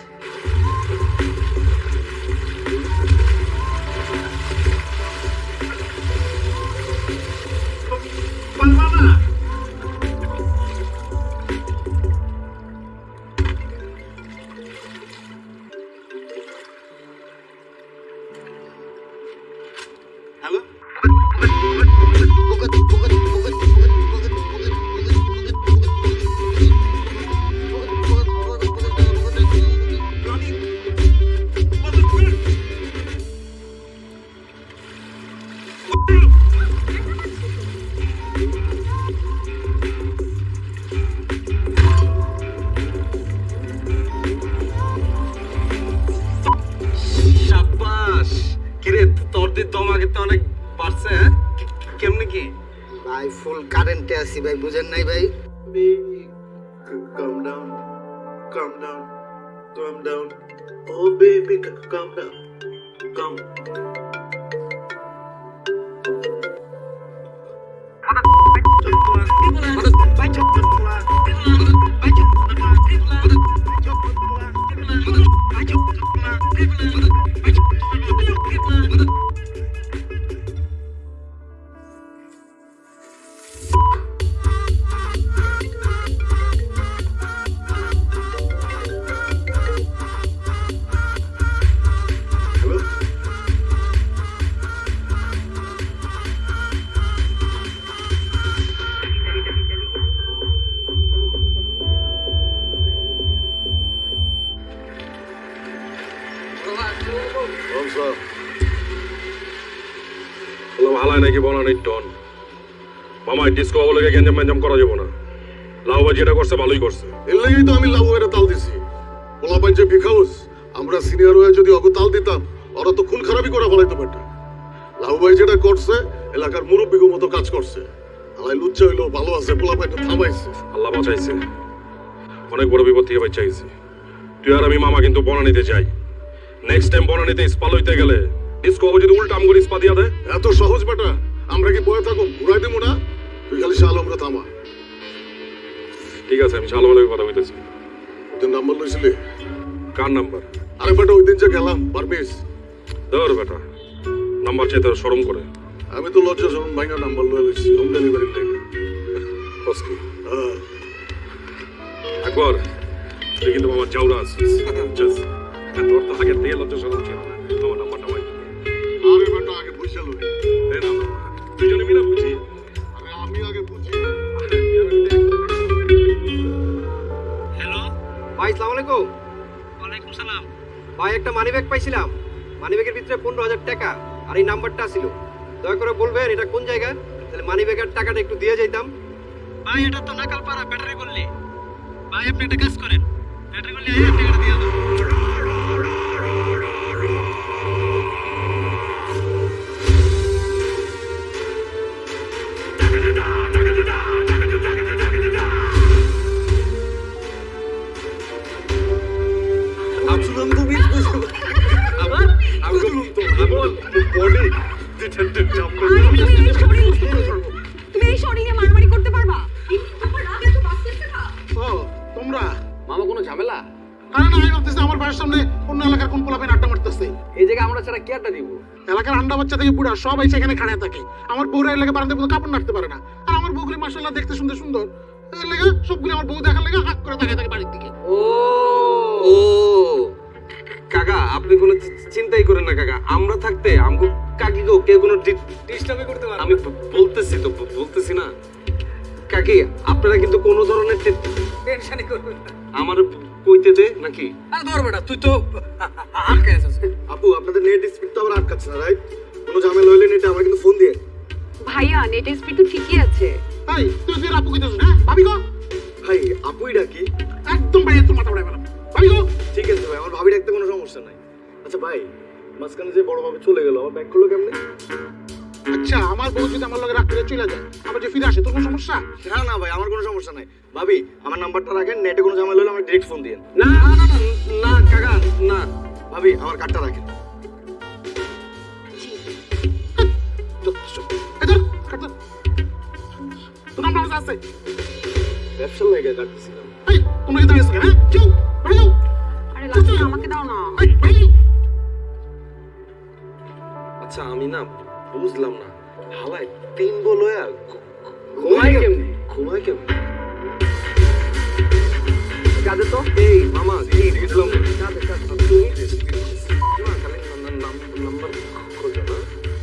[SPEAKER 6] শাবাশ, কিরে তোর দিয়ে দম আগে তো অনেক বাড়ছে। হ্যাঁ, কেমনে কি?
[SPEAKER 9] ভাই ফুল কারেন্টে আছি ভাই, বুঝেন নাই ভাই?
[SPEAKER 2] Calm down, calm down, calm down. Oh baby, calm down, calm.
[SPEAKER 7] হালায় নাকি বলা নেই টন। মামা ডিস্কো বলে গ্যাঞ্জাম ম্যাঞ্জাম করা যাবো না। লাউবা যেটা করছে ভালোই করছে।
[SPEAKER 2] এর লাগেই তো আমি লাউ এর তাল দিছি। পোলা পাইছে ভিখাউস, আমরা সিনিয়র হয়ে যদি অগ তাল দিতাম, ওরা তো খুন খারাপই করে ফেলাইতো বেটা। লাউ ভাই যেটা করছে, এলাকার মুরব্বীর মতো কাজ করছে। আলাই লুচ্চা হইলো ভালো আছে, পোলা পাইটা থামাইছে।
[SPEAKER 7] আল্লাহ বাঁচাইছে, অনেক বড় বিপদ থেকে বাঁচাইছে। তুই আর আমি মামা কিন্তু বনানীতে যাই। নেক্সট টাইম বনানীতে স্পাল হইতে গেলে ডিস্কো বাবু যদি উল্টা আম করে ইস্পা দিয়া দেয়?
[SPEAKER 2] এত সহজ বেটা, আমরা কি বয়ে থাকো ঘুরাই দেবো না? তুই খালি শাল আমরা থামা।
[SPEAKER 7] ঠিক আছে, আমি শালমের লগে কথা কইতেছি।
[SPEAKER 2] ওদের নাম্বার লইছিলি?
[SPEAKER 7] কার নাম্বার?
[SPEAKER 2] আরে বেটা ওই দিন যে গেলাম পারমিস,
[SPEAKER 7] ধর বেটা, নাম্বার চাইতে শরম করে।
[SPEAKER 2] আমি তো লজ্জা শরম ভাঙা নাম্বার লয়ে লইছি হোম ডেলিভারি লেগে।
[SPEAKER 7] কসকি একবার তুই কিন্তু আমার জাউরা আছিস। জাস্ট তোর তো আগে থেকে লজ্জা শরম ছিল না, আমার নাম্বারটা ভাই।
[SPEAKER 2] আরে বেটা আগে বুঝে লই।
[SPEAKER 7] দে না, দুজনে মিলে বুঝি।
[SPEAKER 2] আরে আমি আগে বুঝি।
[SPEAKER 13] হ্যালো ভাই, আসসালামু আলাইকুম। ওয়ালাইকুম সালাম ভাই, একটা মানি ব্যাগ পাইছিলাম, মানি ব্যাগের ভিতরে 15,000 টাকা আর এই নাম্বারটা ছিল। দয়া করে বলবেন এটা কোন জায়গা, তাহলে মানি ব্যাগের টাকাটা একটু দিয়ে যাইতাম। ভাই এটা তো নাকালপাড়া ব্যাটারি গল্লি। ভাই আপনি একটা কাজ করেন, ব্যাটারি গল্লি আইয়া টাকাটা দিয়ে দাও।
[SPEAKER 5] তুমি এই শরীরে মারামারি করতে পারবা? আমার রাগ এত বাড়তেছে না।
[SPEAKER 4] ও তোমরা?
[SPEAKER 6] মামা কোনো ঝামেলা?
[SPEAKER 4] আরে না, আমি ভাবতেছি আমার বাড়ির সামনে অন্য এলাকার কোন পোলাপেন আড্ডা মারতেছে।
[SPEAKER 6] এই জায়গায় আমরা ছাড়া কি আড্ডা দিব?
[SPEAKER 4] এলাকার আন্ডা বাচ্চা থেকে বুড়া সবাই সেখানে খাড়া থাকে। আমার বউরা এলাকা বারান্দায় মতো কাপড় নাড়তে পারে না, আর আমার বউগুলি মাশাআল্লাহ দেখতে সুন্দর সুন্দর। এর লেগে সবগুলি আমার বউ দেখার লেগে হাত করে তাকায় থাকে বাড়ির দিকে।
[SPEAKER 6] ও কাকা, আপনি কোনো চিন্তাই করেন না কাকা, আমরা থাকতে আমগো কাকিগো কেউ কোনো ডিস্টার্বই করতে পারে। আমি বলতেছি তো, বলতেছি না কাকি, আপনারা কিন্তু কোনো ধরনের
[SPEAKER 13] টেনশনই করবেন না।
[SPEAKER 6] আমার কইতে দে নাকি?
[SPEAKER 13] আরে ধর বেটা, তুই তো আটকে আছিস।
[SPEAKER 9] আপু আপনাদের নেট স্পিড তো আবার আটকাচ্ছে না, রাইট? কোনো ঝামেলা হইলে নেটে আমার কিন্তু ফোন দিয়ে।
[SPEAKER 5] ভাইয়া নেটের স্পিড তো ঠিকই আছে।
[SPEAKER 4] ভাই তুই ফের আপু কইতেছ না? ভাবি গো,
[SPEAKER 9] ভাই আপুই ডাকি?
[SPEAKER 4] একদম ভাই তোর মাথা উড়াই গেল। ভাবি গো,
[SPEAKER 9] ঠিক আছে ভাই, আমার ভাবি ডাকতে কোনো সমস্যা নাই। আচ্ছা ভাই, মাঝখানে যে বড় ভাবে চলে গেল, আমার ব্যাগ করলো কেমনে?
[SPEAKER 4] আচ্ছা আমার বউ যদি আমার লগে রাগ করে চলে যায়, আবার যে ফিরে আসে, তোর কোনো সমস্যা?
[SPEAKER 9] না না ভাই, আমার কোনো সমস্যা নাই। ভাবি আমার নাম্বারটা রাখেন, নেটে কোনো ঝামেলা হলে আমার ডিরেক্ট ফোন দিয়েন।
[SPEAKER 6] না না কাকা না।
[SPEAKER 9] ভাবি আমার কার্ডটা রাখেন।
[SPEAKER 4] তোর নাম্বার আছে?
[SPEAKER 9] ব্যবসার লাগে কাটতেছিলাম।
[SPEAKER 4] এই তোমরা কি দাঁড়িয়ে আছো? হ্যাঁ যাও, বাড়ি যাও।
[SPEAKER 5] আরে লাস্ট আমাকে দাও না।
[SPEAKER 4] এই বাড়ি যাও।
[SPEAKER 6] আচ্ছা আমি না বুঝলাম না, হালায় তিন বলয়া ঘুমাই কেমনি? ঘুমাই কেমনি? কাঁদে তো। এই মামা কি বুঝলাম না। তুমি না খালি নাম্বার খোঁজো না।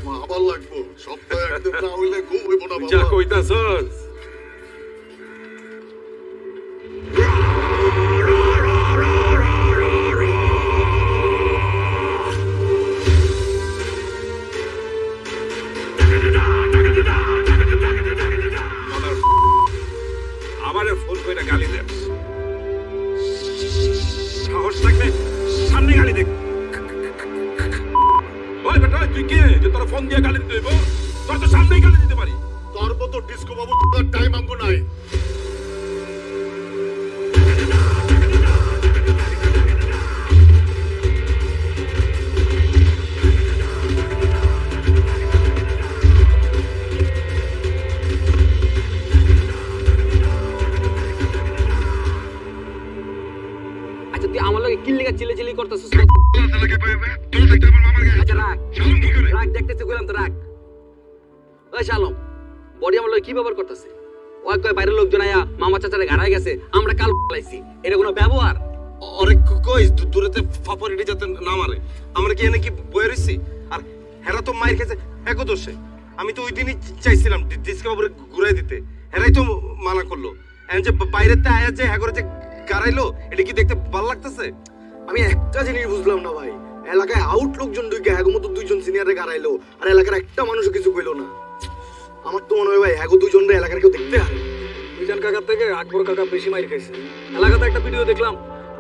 [SPEAKER 2] মা আবার লাগবো, সপ্তাহে একদিন না হইলে ঘুম হইব না
[SPEAKER 7] যা
[SPEAKER 2] বাবা।
[SPEAKER 7] কইতাছস আমারে ফোন কইরা গালি দেস, সাহস থাকলে সামনে গালি দে। ওই বেটা তুই কে যে তোর ফোন দিয়ে গালি দিতে হইব? তোর তো সামনেই গালি দিতে পারি।
[SPEAKER 2] তোর মতো ডিস্কো বাবু টাইম আমগো নাই।
[SPEAKER 6] আচ্ছা তুই আমার লগে কি লেগে চিল্লাচিল্লি করতেছিস? আচ্ছা রাখ রাখ, দেখতেছি কইলাম তো রাখ। ওই শালম, বডি আমার লগে কি ব্যবহার করতেছে? ওই কয় বাইরের লোকজন আয়া মামা চাচারে গাড়ায় গেছে, আমরা কাল পালাইছি, এটা কোনো ব্যবহার?
[SPEAKER 1] অনেক কইস দূরেতে ফাপড়িটি যাতে না মারে। আমরা কি এনে কি বয়ে রইছি? আর হেরা তো মাইর খেয়েছে একও দোষে। আমি তো ওই দিনই চাইছিলাম ডিস্কে বাবুরে ঘুরাই দিতে, হেরাই তো মানা করলো। এখন যে বাইরেতে আয়া যে হ্যাঁ করে যে গাড়াইলো, এটা কি দেখতে ভালো লাগতেছে?
[SPEAKER 9] আমি একটা জিনিস বুঝলাম না ভাই, এলাকায় আউট লোকজন ঢুকে হ্যাগো মতো দুইজন সিনিয়রে গাড়াইলো, আর এলাকার একটা মানুষও কিছু কইলো না। আমার তো মনে হয় ভাই হ্যাগো দুইজনরে এলাকার কেউ দেখতে হারে।
[SPEAKER 13] মিজান কাকার থেকে আকবর কাকা বেশি মাইর খাইছে। এলাকাতে একটা ভিডিও দেখলাম,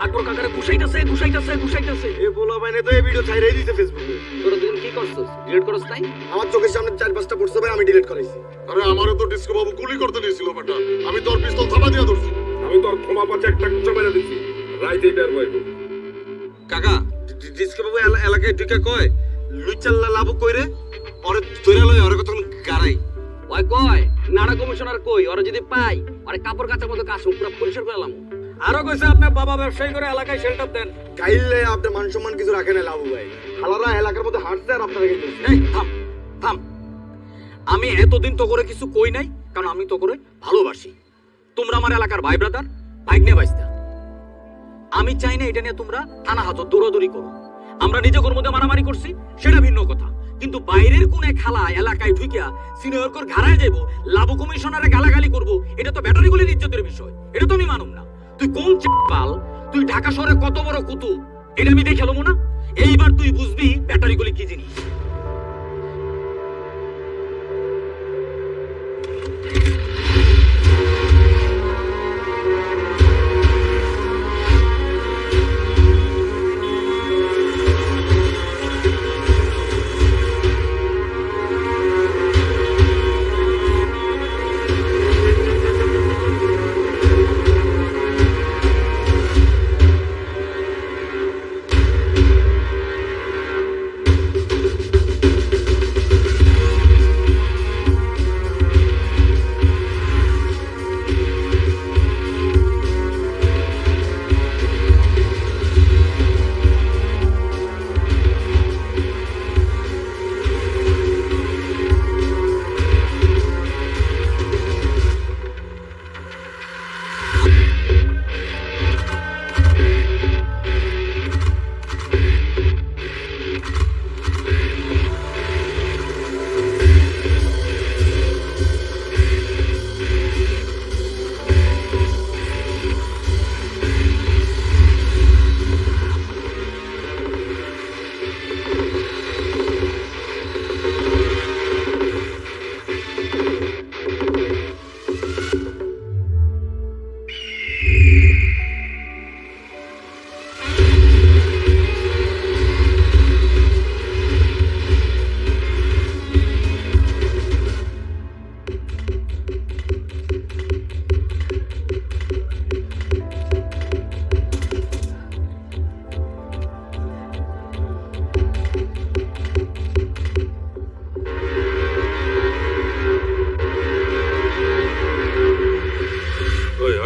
[SPEAKER 13] আকবর কাকারে ঘুষাইতেছে ঘুষাইতেছে ঘুষাইতেছে।
[SPEAKER 9] এ পোলা বাইনে তো এই ভিডিও ছাইরাই দিতে ফেসবুকে।
[SPEAKER 6] তোরা দুজন কি করছিস? ডিলিট করছ তাই?
[SPEAKER 9] আমার চোখের সামনে 4-5টা পড়ছে ভাই, আমি ডিলিট করাইছি।
[SPEAKER 2] আরে আমারও তো ডিস্কো বাবু গুলি করতে নিয়েছিল বেটা, আমি তোর পিস্তল থামা দিয়া ধরছি।
[SPEAKER 7] আমি তোর ক্ষমা পাচ্ছে একটা কুচা মেরে দিচ্ছি, রাইতেই বের হইব।
[SPEAKER 1] কাকা ডিস্কে বাবু এলাকায় ঢুকে কয় লুইচাল্লা লাভু কইরে ওরে ধইরা লই ওরে কতক্ষণ গাড়াই।
[SPEAKER 6] ওই কয় নাড়া কমিশনার কই ওরা যদি পাই আরে কাপড় কাচার মতো কাজ পুরো পরিষ্কার করে এলাম।
[SPEAKER 9] আরো কইছে আপনার বাবা ব্যবসায়ী করে এলাকায় শেল্টার দেন, গাইলে আপনি মান সম্মান কিছু রাখেন না লাভু ভাই। হালারা এলাকার মধ্যে হাঁটতে আর আপনারা কিন্তু
[SPEAKER 3] এই থাম থাম, আমি এতদিন তো করে কিছু কই নাই, কারণ আমি তো করে ভালোবাসি। তোমরা আমার এলাকার ভাই ব্রাদার, বাইক নিয়ে বাইস্তা। আমি চাই না এটা নিয়ে তোমরা থানা হাজত দৌড়াদৌড়ি করো। আমরা নিজেদের মধ্যে মারামারি করছি সেটা ভিন্ন কথা, কিন্তু বাইরের কোন এক খালা এলাকায় ঢুকিয়া সিনিয়র কর ঘাড়ায় যাইবো, লাভু কমিশনারে গালাগালি করবো, এটা তো ব্যাটারিগুলির ইজ্জতের বিষয়। এটা তো আমি মানুম না। তুই কোন পাল, তুই ঢাকা শহরে কত বড় কুতুব, এটা আমি দেখে লমু না? এইবার তুই বুঝবি ব্যাটারিগুলি কি জিনিস।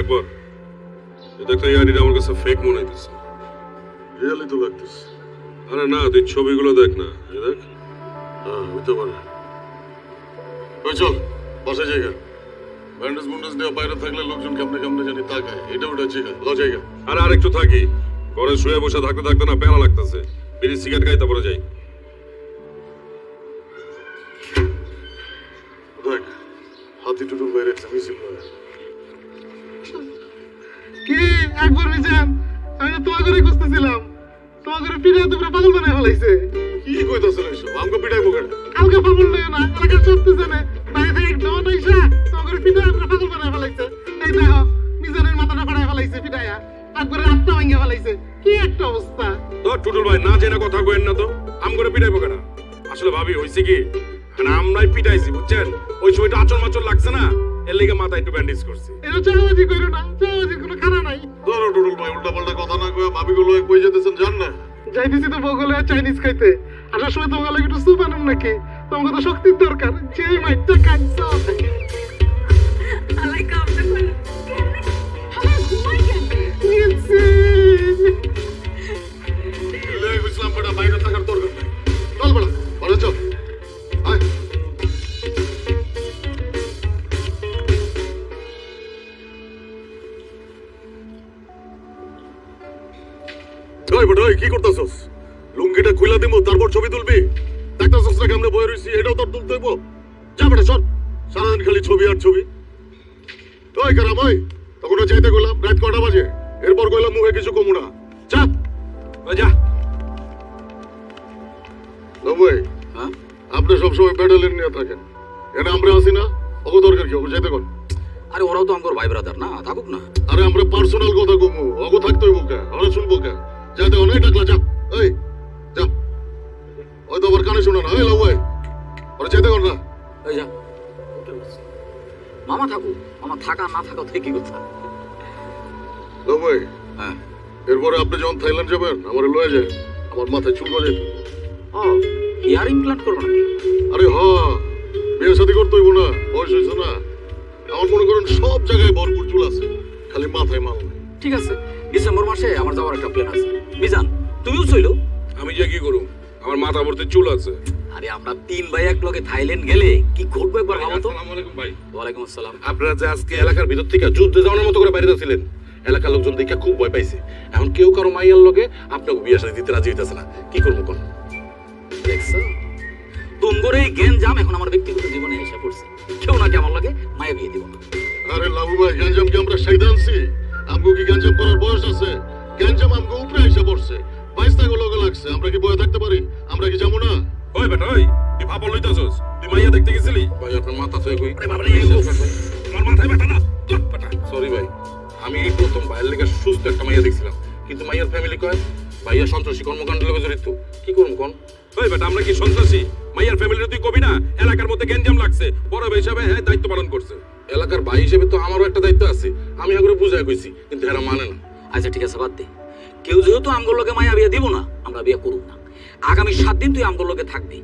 [SPEAKER 7] আকবর, এটা একটা ইয়ারিটা আমার কাছে ফেক মনে হইতেছে।
[SPEAKER 2] রিয়েলি তো লাগতেছে।
[SPEAKER 7] আরে না, তুই ছবিগুলো দেখ না, এই দেখ।
[SPEAKER 2] হ্যাঁ হইতে পারে। ওই চল বাসায় জায়গা, ব্যান্ডেজ বুন্ডেজ দেওয়া বাইরে থাকলে লোকজন কেমনে কেমনে জানি তাকায়, এটা ওটা জায়গা ল জায়গা।
[SPEAKER 7] আরে আরেকটু থাকি, ঘরে শুয়ে বসে থাকতে থাকতে না প্যারা লাগতেছে। বিড়ি সিগারেট খাই তারপরে যাই।
[SPEAKER 2] দেখ হাতি টুটুর বাইরে একটা মিছিল হয়।
[SPEAKER 4] কি একবার মিজান, আমি তো তোমার ঘরে খুঁজতেছিলাম, তোমার ঘরে পিড়ে তোমরা পাগল বানায় ফেলাইছে।
[SPEAKER 2] কি কইতাছেন এসব? আমাকে পিটাইবো কেন?
[SPEAKER 4] কালকে পাগল নয় না, এলাকার সত্যি জানে বাইরে থেকে একদম আইসা তোমার ঘরে পিড়ে আমরা পাগল বানায় ফেলাইছে। এই দেখো মিজানের মাথাটা ফাড়ায় ফেলাইছে পিটাইয়া, একবারে রাতটা ভাঙিয়ে ফেলাইছে। কি একটা অবস্থা।
[SPEAKER 7] তো টুটুল ভাই না জেনে কথা কইেন না তো, আম করে পিটাইবো কেন? আসলে ভাবি হইছে কি, মানে আমরাই পিটাইছি বুঝছেন। ওই সময়টা আচল মাচল লাগছে না, এর লেগে মাথা একটু ব্যান্ডেজ করছি।
[SPEAKER 4] এটা চাওয়াজি করো না, চাওয়াজির কোনো খানা নাই।
[SPEAKER 2] ধরো টুটুল ভাই উল্টা পাল্টা কথা না কয়ে ভাবিগুলো কই যেতেছেন জান না?
[SPEAKER 4] যাইতেছি তো বগলে চাইনিজ খাইতে, আসার সময় তোমার লাগে একটু স্যুপ আনুন নাকি? তোমাকে তো শক্তির দরকার, যে মাইটটা খাইছ।
[SPEAKER 5] আলাই কামটা করলো আমার ঘুমাই কেমনে?
[SPEAKER 2] লেগ ইসলাম বড় বাইরে থাকার দরকার নাই। চল বড় বড় চল আয়। ওই বড় কি করতেছস? লুঙ্গিটা খুইলা দিমু তারপর ছবি তুলবি? দেখতেছস না কেমনে বই রইছি, এটাও তোর তুলতে হইব। যা বেটা চল, সারাদিন খালি ছবি আর ছবি। ওই কারাম ওই তখন যাইতে গেলাম রাত কটা বাজে, এরপর কইলাম মুখে কিছু কমু না। যা
[SPEAKER 3] যা।
[SPEAKER 2] নবই আপনি সবসময় ব্যাটালিয়ন নিয়ে থাকেন, এটা আমরা আছি না? ওকে দরকার কি? ওকে যাইতে কোন?
[SPEAKER 3] আরে ওরাও তো আমার ভাই ব্রাদার না, থাকুক না।
[SPEAKER 2] আরে আমরা পার্সোনাল কথা কমু, ওকে থাকতে হইব কে? আমরা শুনবো কে? যাইতে অনেক টাকলা যা। এই যা, ওই তো আবার কানে শোনা না। এই লাউ ভাই ওরা যাইতে কোন না?
[SPEAKER 3] এই যা। মামা থাকুক, মামা থাকা না থাকা থেকে কি কথা?
[SPEAKER 2] লাউ ভাই
[SPEAKER 3] হ্যাঁ,
[SPEAKER 2] এরপরে আপনি যখন থাইল্যান্ড যাবেন আমার লয়ে যায়, আমার মাথায় চুল গজে।
[SPEAKER 3] ও ইয়ার ইমপ্লান্ট করবো নাকি?
[SPEAKER 2] আরে হ, বিয়ে শাদী করতে হইব না, বয়স হয়েছে না। আমার মনে করেন সব জায়গায় ভরপুর চুল আছে, খালি মাথায় মাল নেই।
[SPEAKER 3] ঠিক আছে, ডিসেম্বর মাসে আমার যাওয়ার একটা প্ল্যান আছে। মিজান তুমিও চইলো।
[SPEAKER 7] আমি যে কি করব, আমার মাথা ভর্তি চুল আছে।
[SPEAKER 3] আরে আমরা 3 ভাই এক লগে থাইল্যান্ড গেলে কি ঘটবে একবার ভাবো তো।
[SPEAKER 7] আসসালামু আলাইকুম ভাই।
[SPEAKER 3] ওয়ালাইকুম আসসালাম।
[SPEAKER 10] আপনারা যে আজকে এলাকার ভিতর থেকে যুদ্ধে যাওয়ার মতো করে বাইরে ছিলেন, এলাকার লোকজন দেখে খুব ভয় পাইছে। এখন কেউ কারো মাইয়ার লগে আপনাকে বিয়ে শাদী দিতে রাজি হইতেছে না, কি করবো কোন?
[SPEAKER 3] দেখছো তোমগোর এই গ্যাঞ্জাম এখন আমার ব্যক্তিগত জীবনে এসে পড়ছে। কেউ নাকি আমার লগে মায়া বিয়ে দিব না।
[SPEAKER 2] আরে লাভু ভাই, গ্যাঞ্জাম কি আমরা সাইদা আনছি? আমগো কি গ্যাঞ্জাম করার বয়স আছে? গ্যাঞ্জাম আমগো উপরে এসে পড়ছে, বাইশটাকে লগে লাগছে। আমরা কি বয়ে থাকতে পারি? আমরা কি যাবো না?
[SPEAKER 7] ওই বেটা ওই, তুই ভাবল লইতাছস? তুই মাইয়া দেখতে গেছিলি?
[SPEAKER 10] ভাই আপনার মাথা থেকে কই?
[SPEAKER 7] আরে বাবা রে, আমার মাথায় ব্যথা না। চুপ বেটা।
[SPEAKER 10] সরি ভাই, আমি এই প্রথম ভাইয়ের লেগে সুস্থ একটা মাইয়া দেখছিলাম, কিন্তু মাইয়ার ফ্যামিলি কয় ভাইয়া সন্ত্রাসী কর্মকাণ্ডের লগে জড়িত। কি করুম কোন?
[SPEAKER 7] ওই বেটা, আমরা কি সন্ত্রাসী? মাইয়ার ফ্যামিলির তুই কবি না এলাকার মধ্যে গ্যাঞ্জাম লাগছে, বড় ভাই হিসাবে হ্যাঁ দায়িত্ব পালন করছে।
[SPEAKER 10] এলাকার ভাই হিসেবে তো আমারও একটা দায়িত্ব আছে, আমি এগুলো বুঝাই কইছি, কিন্তু এরা মানে না।
[SPEAKER 3] আচ্ছা ঠিক আছে, বাদ দে। কেউ যেহেতু আমগোর লগে মায়া বিয়ে দিব না, আমরা বিয়ে করব না। আগামী 7 দিন তুই আমগোর লগে থাকবি।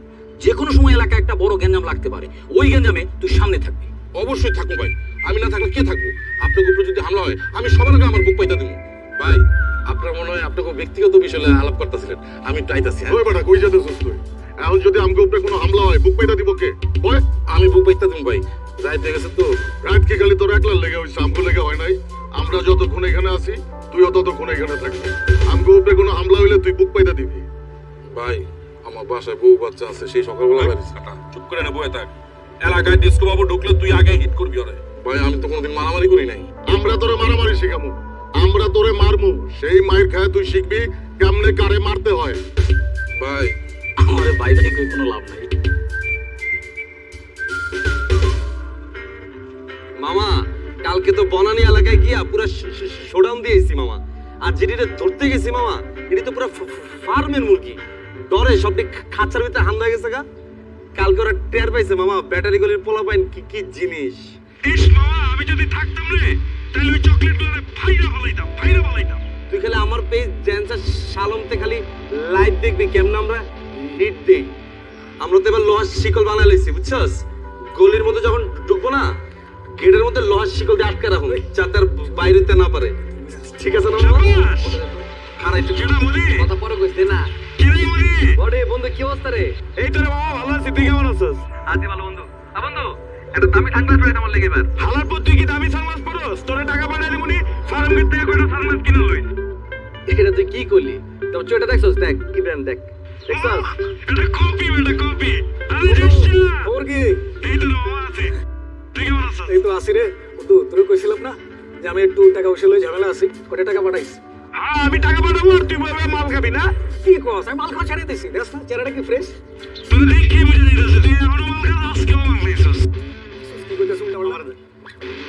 [SPEAKER 3] যে কোনো সময় এলাকায় একটা বড় গ্যাঞ্জাম লাগতে পারে, ওই গ্যাঞ্জামে তুই সামনে থাকবি।
[SPEAKER 10] অবশ্যই থাকবো ভাই, আমি না থাকলে কে থাকবো? আপনার উপরে যদি হামলা হয় আমি সবার আগে আমার বুক পাইতা দিব। ভাই আপনার মনে হয় আপনাকে ব্যক্তিগত বিষয়ে আলাপ করতেছিলেন, আমি চাইতাছি।
[SPEAKER 2] ওই বেটা কই যেতেছিস তুই? এখন যদি আমগো উপরে কোনো হামলা হয়, বুক পাইতা দিব কে? ওই
[SPEAKER 10] আমি বুক পাইতা দিব ভাই। রাত হয়ে গেছে তো।
[SPEAKER 2] রাত কি খালি তোর একলার লেগে হইছে? আমগো লেগে হয় নাই? আমরা যতক্ষণ এখানে আছি তুইও ততক্ষণ এখানে থাকবি। আমগো উপরে কোনো হামলা হইলে তুই বুক পাইতা দিবি।
[SPEAKER 10] ভাই আমার বাসায় বউ বাচ্চা আছে, সেই সকালবেলা বেরিয়েছি।
[SPEAKER 7] চুপ করে না বয়ে থাক। এলাকায় ডিস্কো বাবু ঢুকলে তুই আগে হিট করবি ওরে।
[SPEAKER 10] ভাই আমি তো কোনোদিন মারামারি করি নাই।
[SPEAKER 2] আমরা তোরে মারামারি শিখামু, আমরা তোরে মারমু। সেই মায়ের খায় তুই শিখবি কেমনে কারে মারতে হয়।
[SPEAKER 10] ভাই
[SPEAKER 3] আমার ভাই ভাই কই কোনো লাভ নাই।
[SPEAKER 9] মামা কালকে তো বনানী এলাকায় গিয়া পুরো শোডাউন দিয়েছি মামা। আর যেটিতে ধরতে গেছি মামা, এটি তো পুরো ফার্মের মুরগি, ডরে সবটি খাঁচার ভিতরে হামলা হয়ে গেছে গা। কালকে ওরা টের পাইছে মামা, ব্যাটারি গলির পোলা পাইন কি কি জিনিস।
[SPEAKER 7] ইস মামা, আমি যদি থাকতাম রে তাহলে ওই চকলেটগুলো ফাইরা ফলাইতাম।
[SPEAKER 9] তুই খালি আমার পেজ ড্যান্সার শালমতে খালি লাইভ দেখবি কেমন আমরা হিট দেই। আমরা তো এবার লোহার শিকল বানাই লইছি বুঝছস। গলির মধ্যে যখন ঢুকবো না, গেটের মধ্যে লোহার শিকল দিয়ে আটকে রাখুন, যাতে আর বাইরেতে না পারে। ঠিক আছে না মামা? খারাপ একটু
[SPEAKER 6] কথা পরে কইছ দে না।
[SPEAKER 7] কি রে মরি?
[SPEAKER 6] বড়ে বন্ধু কি অবস্থা রে?
[SPEAKER 7] এই তো রে মামা, ভালো আছি। তুই কেমন আছিস?
[SPEAKER 6] আছি ভালো বন্ধু। বন্ধু এটা দামি ঠান্ডা পড়ে আমার লেগে এবার।
[SPEAKER 7] হালার পর তুই কি দামি সানগ্লাস পরস? তোরে টাকা পাঠাই দিমুনি, ফার্ম গেট থেকে কয়টা সানগ্লাস কিনে লইস।
[SPEAKER 6] এটা তুই কি করলি? তোর চোটা দেখছস? দেখ কি ব্র্যান্ড দেখ। দেখছস?
[SPEAKER 7] এটা কপি বেটা, কপি। আরে রেশা
[SPEAKER 9] ওর কি?
[SPEAKER 7] এই তো রে মামা আছে। তুই কেমন আছিস?
[SPEAKER 9] এই তো আসি রে বন্ধু। তোরে কইছিলাম না যে আমি একটু টাকা পয়সা লই ঝামেলা আছি, কত টাকা পাঠাইছ?
[SPEAKER 7] হ্যাঁ আমি টাকা পাঠাবো আর তুই বলবে মাল খাবি না।
[SPEAKER 9] কি কস? আমি মাল খাওয়া ছেড়ে দিছি। দেখ না চেহারাটা কি ফ্রেশ।
[SPEAKER 7] তুই দেখি বুঝে যাইতাছিস তুই এখনো মাল খাস, আজকে মাল নিছিস।
[SPEAKER 9] কি কইতাছ উল্টা পাল্টা?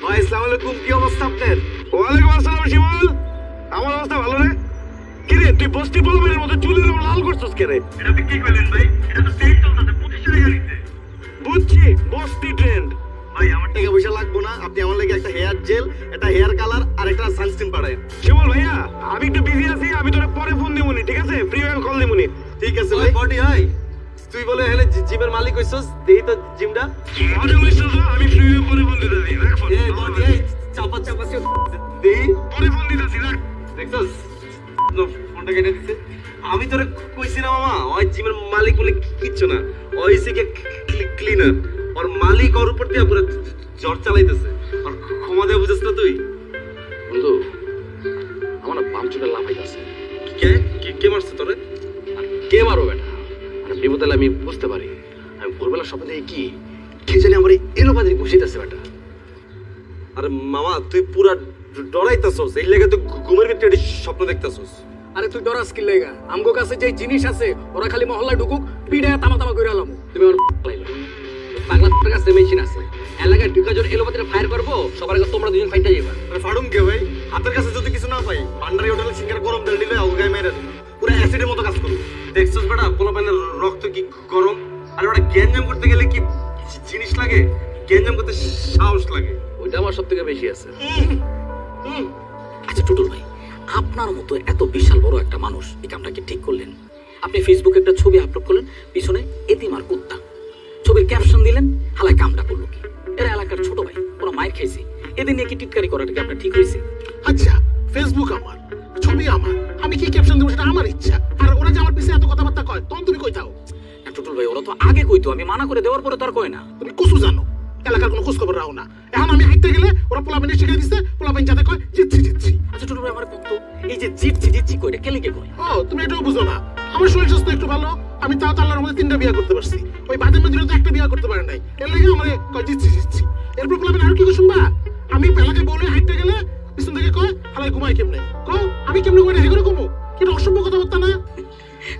[SPEAKER 9] ভাই আসসালামু আলাইকুম, কি অবস্থা আপনার?
[SPEAKER 7] ওয়ালাইকুম আসসালাম শিমুল। আমার অবস্থা ভালো রে। কি রে তুই বস্তি বলবের মতো চুলের লাল করছস কে রে? এটা তুই কি কইলেন ভাই? এটা তো ট্রেন্ড চলতেছে, 25 টাকা নিতে। বুঝছি, বস্তি ট্রেন্ড।
[SPEAKER 9] ভাই আমার টাকা পয়সা লাগবো না, আপনি আমার লাগি একটা হেয়ার জেল, একটা হেয়ার কালার আর একটা সানস্ক্রিন পাঠায়েন।
[SPEAKER 7] শিমুল ভাইয়া, আমি একটু বিজি আছি, আমি তোরে পরে ফোন দিমুনি, ঠিক আছে? ফ্রি হয়ে কল দিমুনি।
[SPEAKER 9] ঠিক আছে ভাই। বডি হাই, তুই বলে হেলে জিমের মালিক হইছস, দেই তো জিমটা।
[SPEAKER 7] মজা লইছস তো, আমি ফ্রি হয়ে পরে ফোন দিতেছি। রাখ ফোন।
[SPEAKER 9] এই বডি হাই চাপা চাপা দেই,
[SPEAKER 7] পরে ফোন দিতেছি। রাখ।
[SPEAKER 9] দেখছস ফোনটা কেটে দিছে। আমি তোরে কইছি না মামা, ওই জিমের মালিক বলে কিচ্ছু না, ওই সিকে ক্লিনার। আর মালিক ওর উপর দিয়ে পুরো জ্বর চালাইতেছে। আর ক্ষমা দেয়া বুঝছ না তুই?
[SPEAKER 6] বন্ধু আমার না বাম চোখে লাফাইতাছে।
[SPEAKER 9] কে মারছে তোরে?
[SPEAKER 6] আর কে মারো বেটা? মানে বিপদ হলে আমি বুঝতে পারি। আমি ভোরবেলা স্বপ্ন দেখি কি কে জানি আমার এলোপাতি ঘুষিতেছে বেটা।
[SPEAKER 9] আরে মামা তুই পুরা ডরাইতাছস, এই লাগে তুই ঘুমের ভিতরে স্বপ্ন দেখতাছস।
[SPEAKER 14] আরে তুই ডরাস কি লাগা? আমগো কাছে যে জিনিস আছে ওরা খালি মহল্লা ঢুকুক, পিড়ায় তামা তামা কইরা আলাম।
[SPEAKER 6] তুমি আমার লাইলো পাগলার কাছে মেশিন আছে, এলাকায় ঢুকা জোর এলোপাতিটা ফায়ার করবো, সবার আগে তোমরা দুজন ফাইটা যাবা।
[SPEAKER 9] আরে ফাড়ুম কে ভাই? হাতের কাছে যদি কিছু না পাই, ভান্ডারি হোটেলে সিঙ্গার গরম তেল দিলে অগায় মেরে দেব, পুরো অ্যাসিডের মতো কাজ করবে। দেখছস বেটা পোলাপানের রক্ত কি গরম। আর ওটা গ্যাঞ্জাম করতে গেলে কি জিনিস লাগে? গ্যাঞ্জাম করতে সাহস লাগে।
[SPEAKER 6] ওইটা আমার সব থেকে বেশি আছে।
[SPEAKER 3] আচ্ছা টুটুল ভাই, আপনার মতো এত বিশাল বড় একটা মানুষ এই কামটা কি ঠিক করলেন? আপনি ফেসবুকে একটা ছবি আপলোড করলেন, পিছনে এতিম আর কুত্তা, ছবির ক্যাপশন দিলেন, হালায় কামটা করলো কি? এরা এলাকার ছোট ভাই, ওরা মায়ের খাইছে, এদের নিয়ে কি টিটকারি করাটা কি আপনার ঠিক হয়েছে?
[SPEAKER 4] আচ্ছা, ফেসবুক আমার, ছবি আমার, আমি কি ক্যাপশন দেবো সেটা আমার ইচ্ছা। আর ওরা যে আমার পিছিয়ে এত কথাবার্তা কয়, তখন তুমি কই থাও?
[SPEAKER 3] টুটুল ভাই, ওরা তো আগে কইতো, আমি মানা করে দেওয়ার পরে তো আর কয় না।
[SPEAKER 4] তুমি কুসু জানো, এলাকার কোনো খোঁজ খবর রাখো না। এখন আমি হাঁটতে গেলে ওরা পোলাপানি শিখে দিচ্ছে, পোলাপানি যাতে কয় জিতছি জিতছি।
[SPEAKER 3] আচ্ছা টুটুল ভাই, আমার কত এই যে জিতছি জিতছি কইটা কেলে কে কয়?
[SPEAKER 4] ও, তুমি এটাও বুঝো না। আমার শরীর স্বাস্থ্য একটু ভালো, আমি তাও তাল্লার মধ্যে 3টা বিয়ে করতে পারছি। ওই বাদের মধ্যে তো একটা বিয়ে করতে পারে নাই, এর লাগে আমার কয় জিতছি জিতছি। এরপর পোলাপানি আর কি কই শুনবা? আমি এলাকায় বলে হাঁটতে গেলে পিছন থেকে কয় হালাই ঘুমাই কেমনে, কও আমি কেমনে ঘুমাই না হেগুলো ঘুমো? এটা অসভ্য কথাবার্তা না?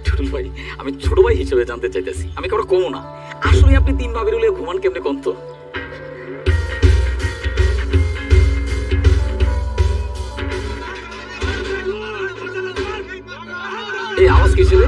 [SPEAKER 3] টুটুল ভাই, আমি ছোট ভাই হিসেবে জানতে চাইতেছি, আমি কারো কমো না। আসলে আপনি 3 ভাবির হলে ঘুমান কেমনে কোন তো? এই আওয়াজ কিসের?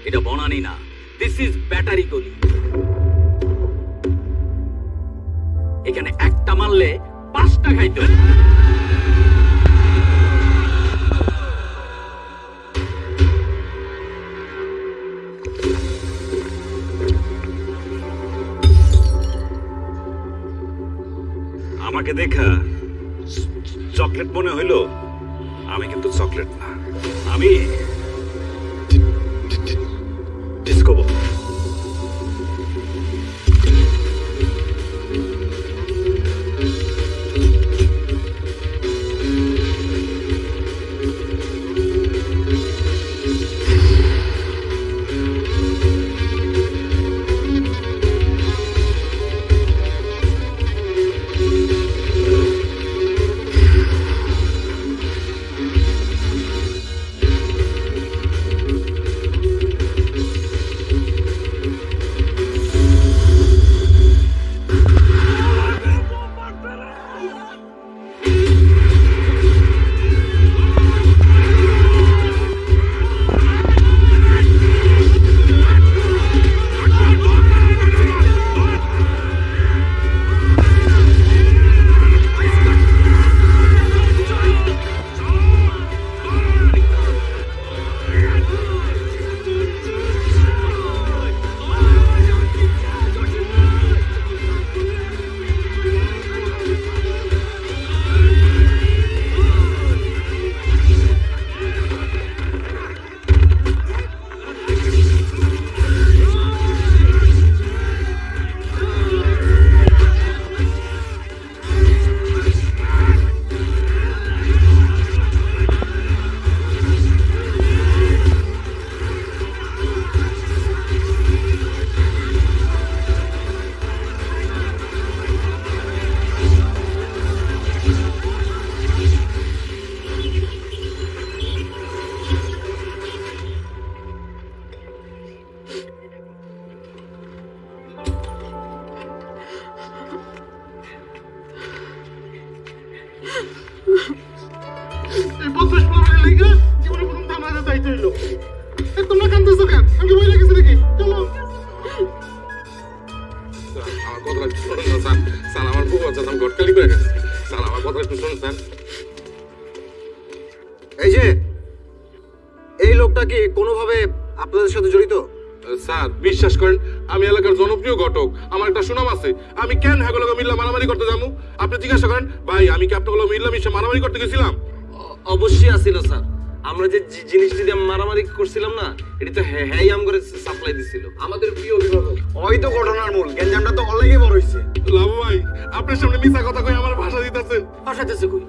[SPEAKER 3] এটা বনানি না, দিস ইজ ব্যাটারি গলি। এখানে একটা মারলে 5টা খাইতে হবে।
[SPEAKER 10] আমাকে দেখা চকলেট মনে হইলো, আমি কিন্তু চকলেট না, আমি ডিস্কো বল।
[SPEAKER 4] এই বদমাশ পোলাপানের লেগে জীবনে প্রথম থানায় যাইতে হইলো। এ তোমরা কান্দতেছো কেন? আমি কি বই লেগেছি নাকি? চলো।
[SPEAKER 10] আমার কথা একটু শোনেন না স্যার। স্যার আমার বউ আছে, আমি গটকালি করে গেছি। স্যার আমার কথা একটু শোনেন স্যার।
[SPEAKER 13] এই যে এই লোকটা কি কোনোভাবে আপনাদের সাথে জড়িত?
[SPEAKER 10] স্যার বিশ্বাস করেন আমি এলাকার জনপ্রিয় ঘটক, আমার একটা সুনাম আছে। আমি কেন হ্যাগুলোকে মিল্লা মারামারি করতে যাবো? আপনি জিজ্ঞাসা করেন ভাই আমি কি আপনাগুলো মিল্লা মিশে মারামারি করতে গেছিলাম?
[SPEAKER 1] অবশ্যই আসিল স্যার। আমরা যে জিনিসটি দিয়ে মারামারি করছিলাম না, এটা তো হ্যাঁ আম করে সাপ্লাই দিছিল।
[SPEAKER 6] আমাদের প্রিয় অভিভাবক।
[SPEAKER 9] ওই তো ঘটনার মূল, গ্যাঞ্জামটা তো অনেকে বড় হইছে।
[SPEAKER 10] লাভু ভাই আপনার সামনে মিছা কথা কই আমার ভাষা দিতেছেন।
[SPEAKER 3] ভাষাতেছে কই?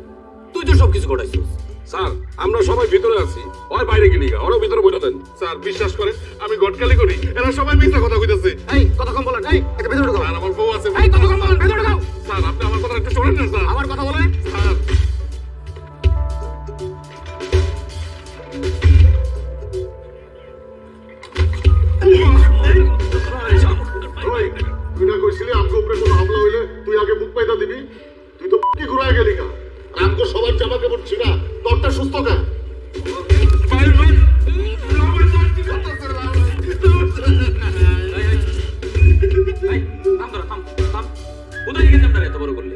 [SPEAKER 3] তুই তো সবকিছু ঘটাইছিস।
[SPEAKER 10] স্যার আমরা সবাই ভিতরে আছি, ওই বাইরে গেলি গা, ওরাও ভিতরে বসে দেন। স্যার বিশ্বাস করেন আমি গটকালি করি, এরা সবাই মিথ্যা কথা কইতাছে।
[SPEAKER 9] এই কথা কম বলেন, এই এটা ভেতরে ঢোকাও।
[SPEAKER 10] স্যার আমার বউ আছে।
[SPEAKER 9] এই কথা কম বলেন, ভেতরে ঢোকাও।
[SPEAKER 10] স্যার আপনি আমার কথা একটু শোনেন না স্যার।
[SPEAKER 9] আমার কথা বলেন।
[SPEAKER 10] স্যার
[SPEAKER 2] ওই তুই না কইছিলি আমগো উপরে কোনো হামলা হইলে তুই আগে মুখ পাইতা দিবি? তুই তো কি ঘুরায় গেলি কা? আমগো সবার জামা কাপড় ছিঁড়া, তোরটা সুস্থ কা?
[SPEAKER 3] এত বড় করলে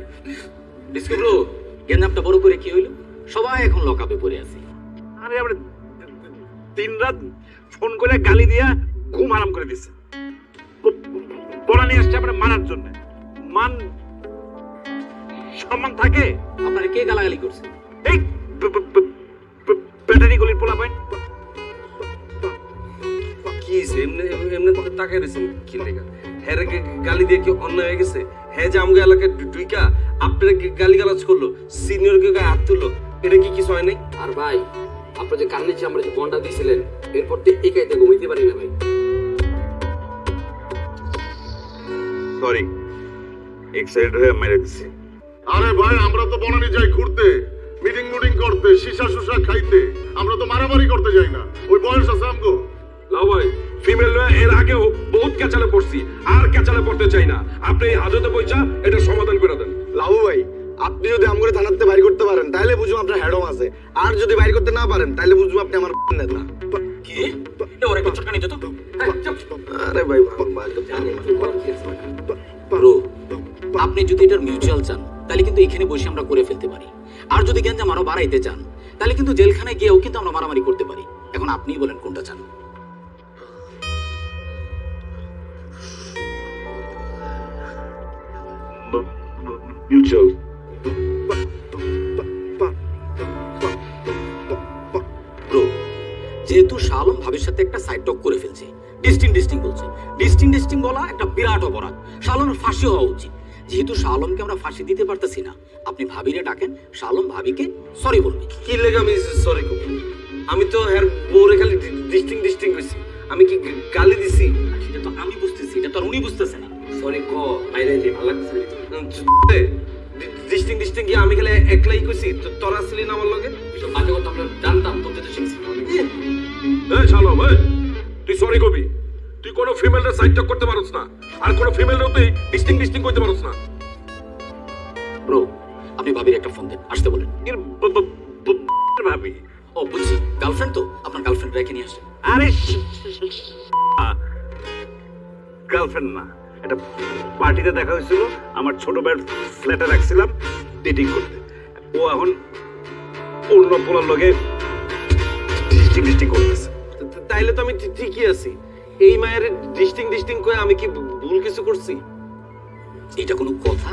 [SPEAKER 3] ডিসকভার গেঞ্জামটা বড় করে কি হইলো? সবাই এখন লকআপে পড়ে আছে।
[SPEAKER 7] আরে আমরা দিন রাত ফোন করে গালি দিয়া ঘুম হারাম করে দিচ্ছে। বলা নিয়ে আসছে আমরা মারার জন্য। মান সম্মান থাকে?
[SPEAKER 3] আপনারা কে গালাগালি করছে?
[SPEAKER 7] এই ব্যাটারি গলির পোলা পাইন
[SPEAKER 1] কি এমনি এমনি তাকাই রয়েছেন কি লেগা? হ্যাঁ গালি দিয়ে কি অন্যায় হয়ে গেছে? হ্যাঁ যে আমাকে এলাকায় ডুইকা আপনারা গালি গালাজ করলো, সিনিয়র কে গায়ে হাত তুললো, এটা কি কিছু হয় নাই?
[SPEAKER 6] আর ভাই আপনার যে কান নিচে আমরা যে বন্ডা দিয়েছিলেন এরপর তো এই কাইতে ঘুমাইতে পারি না ভাই।
[SPEAKER 7] সরি এক্সাইটেড হয়ে মেরে দিছি।
[SPEAKER 2] আরে ভাই আমরা তো বনানি যাই ঘুরতে, মিটিং মুটিং করতে, শিশা সুশা খাইতে। আমরা তো মারামারি করতে যাই না। ওই বয়স আছে আমগো।
[SPEAKER 10] লাভ ভাই ফিমেল এর আগেও বহুত ক্যাচালে পড়ছি, আর ক্যাচালে পড়তে চাই না। আপনি এই হাজতে পয়সা এটা সমাধান করে দেন।
[SPEAKER 9] লাভু ভাই আপনি যদি আমগরে থানাতে বাইর করতে পারেন তাহলে বুঝুম আপনার হেডম আছে, আর যদি বাইর করতে না পারেন তাহলে বুঝবো আপনি আমার নেতা।
[SPEAKER 3] কি ওরে একটা চটকানি দে তো।
[SPEAKER 9] আরে ভাই
[SPEAKER 3] ব্রো আপনি যদি এটার মিউচুয়াল চান তাহলে কিন্তু এখানে বসে আমরা করে ফেলতে পারি, আর যদি গেঞ্জাম আরো বাড়াইতে চান তাহলে কিন্তু জেলখানায় গিয়েও কিন্তু আমরা মারামারি করতে পারি। এখন আপনিই বলেন কোনটা চান?
[SPEAKER 7] মিউচুয়াল।
[SPEAKER 3] ব্রো যেহেতু শালম ভাবির সাথে একটা সাইড টক করে ফেলছে, ডিস্টিং বলছে, ডিস্টিং বলা একটা বিরাট অপরাধ। শালমের ফাঁসি হওয়া উচিত। যেহেতু শালমকে আমরা ফাঁসি দিতে পারতেছি না, আপনি ভাবিরে ডাকেন, শালম ভাবিকে সরি বলবে।
[SPEAKER 1] কি লেগে আমি সরি করব? আমি তো হ্যার বউরে খালি ডিস্টিং কইছি, আমি কি গালি দিছি?
[SPEAKER 3] সেটা তো আমি বুঝতেছি, এটা তো আর উনি বুঝতেছে না।
[SPEAKER 6] সরি ক বাইরে যে ভালো লাগছে।
[SPEAKER 1] ডিস্টিং কি আমি খালি একলাই কইছি? তোরা আসলি না আমার লগে?
[SPEAKER 6] এসব বাজে কথা আমরা জানতাম, তোর যেটা শিখছি।
[SPEAKER 10] এই শালম এই তুই সরি কবি? তুই কোনো ফিমেলের সাইড টক করতে পারছ না, আর কোনো ফিমেলের তুই ডিস্টিং করতে পারছ না।
[SPEAKER 3] ব্রো আপনি ভাবির একটা ফোন দেন, আসতে বলেন।
[SPEAKER 7] ভাবি
[SPEAKER 3] ও বুঝছি, গার্লফ্রেন্ড তো, আপনার গার্লফ্রেন্ড রেখে নিয়ে আসেন।
[SPEAKER 7] আরে গার্লফ্রেন্ড না, এটা পার্টিতে দেখা হয়েছিল, আমার ছোট ভাইয়ের ফ্ল্যাটে রাখছিলাম ডেটিং করতে। ও এখন অন্য পোলার লগে ডিস্টিং করতেছে।
[SPEAKER 1] তাইলে তো আমি ঠিকই আছি। এই মায়ের ডিস্টিং কয়ে আমি কি ভুল কিছু করছি?
[SPEAKER 3] এটা কোনো কথা?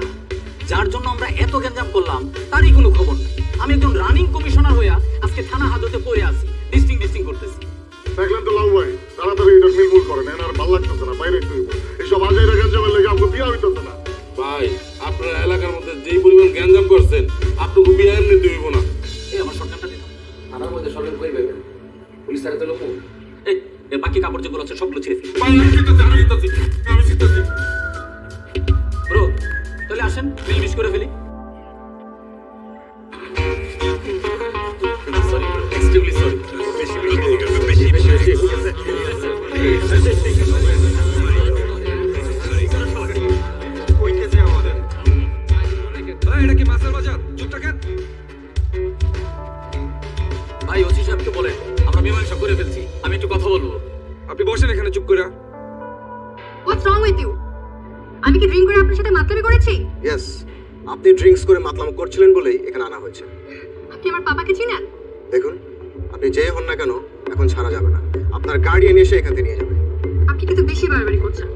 [SPEAKER 3] যার জন্য আমরা এত গ্যাঞ্জাম করলাম তারই কোনো খবর নেই। আমি একজন রানিং কমিশনার হইয়া আজকে থানা হাজতে পড়ে আছি, ডিস্টিং করতেছি।
[SPEAKER 2] দেখলেন তো লাউ ভাই, তাড়াতাড়ি এটা মিলমুল করেন, আর ভালো লাগতেছে না, বাইরে একটু এইসব আজাইরা গঞ্জামের লেগে আমাকে বিয়া হইতেছে না।
[SPEAKER 10] ভাই আপনার এলাকার মধ্যে যেই পরিমাণ গ্যাঞ্জাম করছেন আপনাকে বিয়ে এমনি দিব না।
[SPEAKER 3] এই আমার সরকারটা দিন।
[SPEAKER 6] থানার মধ্যে সরকার কই পাবেন? পুলিশ তারা তো লোক।
[SPEAKER 3] এই বাকি কাপড় যেগুলো আছে সবগুলো ছিঁড়ে ফেলি।
[SPEAKER 10] আমি জিততেছি।
[SPEAKER 3] ব্রো তাহলে আসেন মিলমিশ করে ফেলি। Sorry bro, extremely sorry.
[SPEAKER 11] এটা কি মাছের বাজার? চুপ থাকেন।
[SPEAKER 13] আপনি ড্রিঙ্কস করে মাতলামো করছিলেন বলেই এখানে আনা হয়েছে।
[SPEAKER 5] আপনি আমার পাপাকে চিনেন?
[SPEAKER 13] দেখুন, আপনি যে হন না কেন এখন ছাড়া যাবে না, আপনার গার্ডিয়ান এসে এখান থেকে নিয়ে যাবে।
[SPEAKER 5] আপনি কিন্তু বেশি বাড়াবাড়ি করছেন।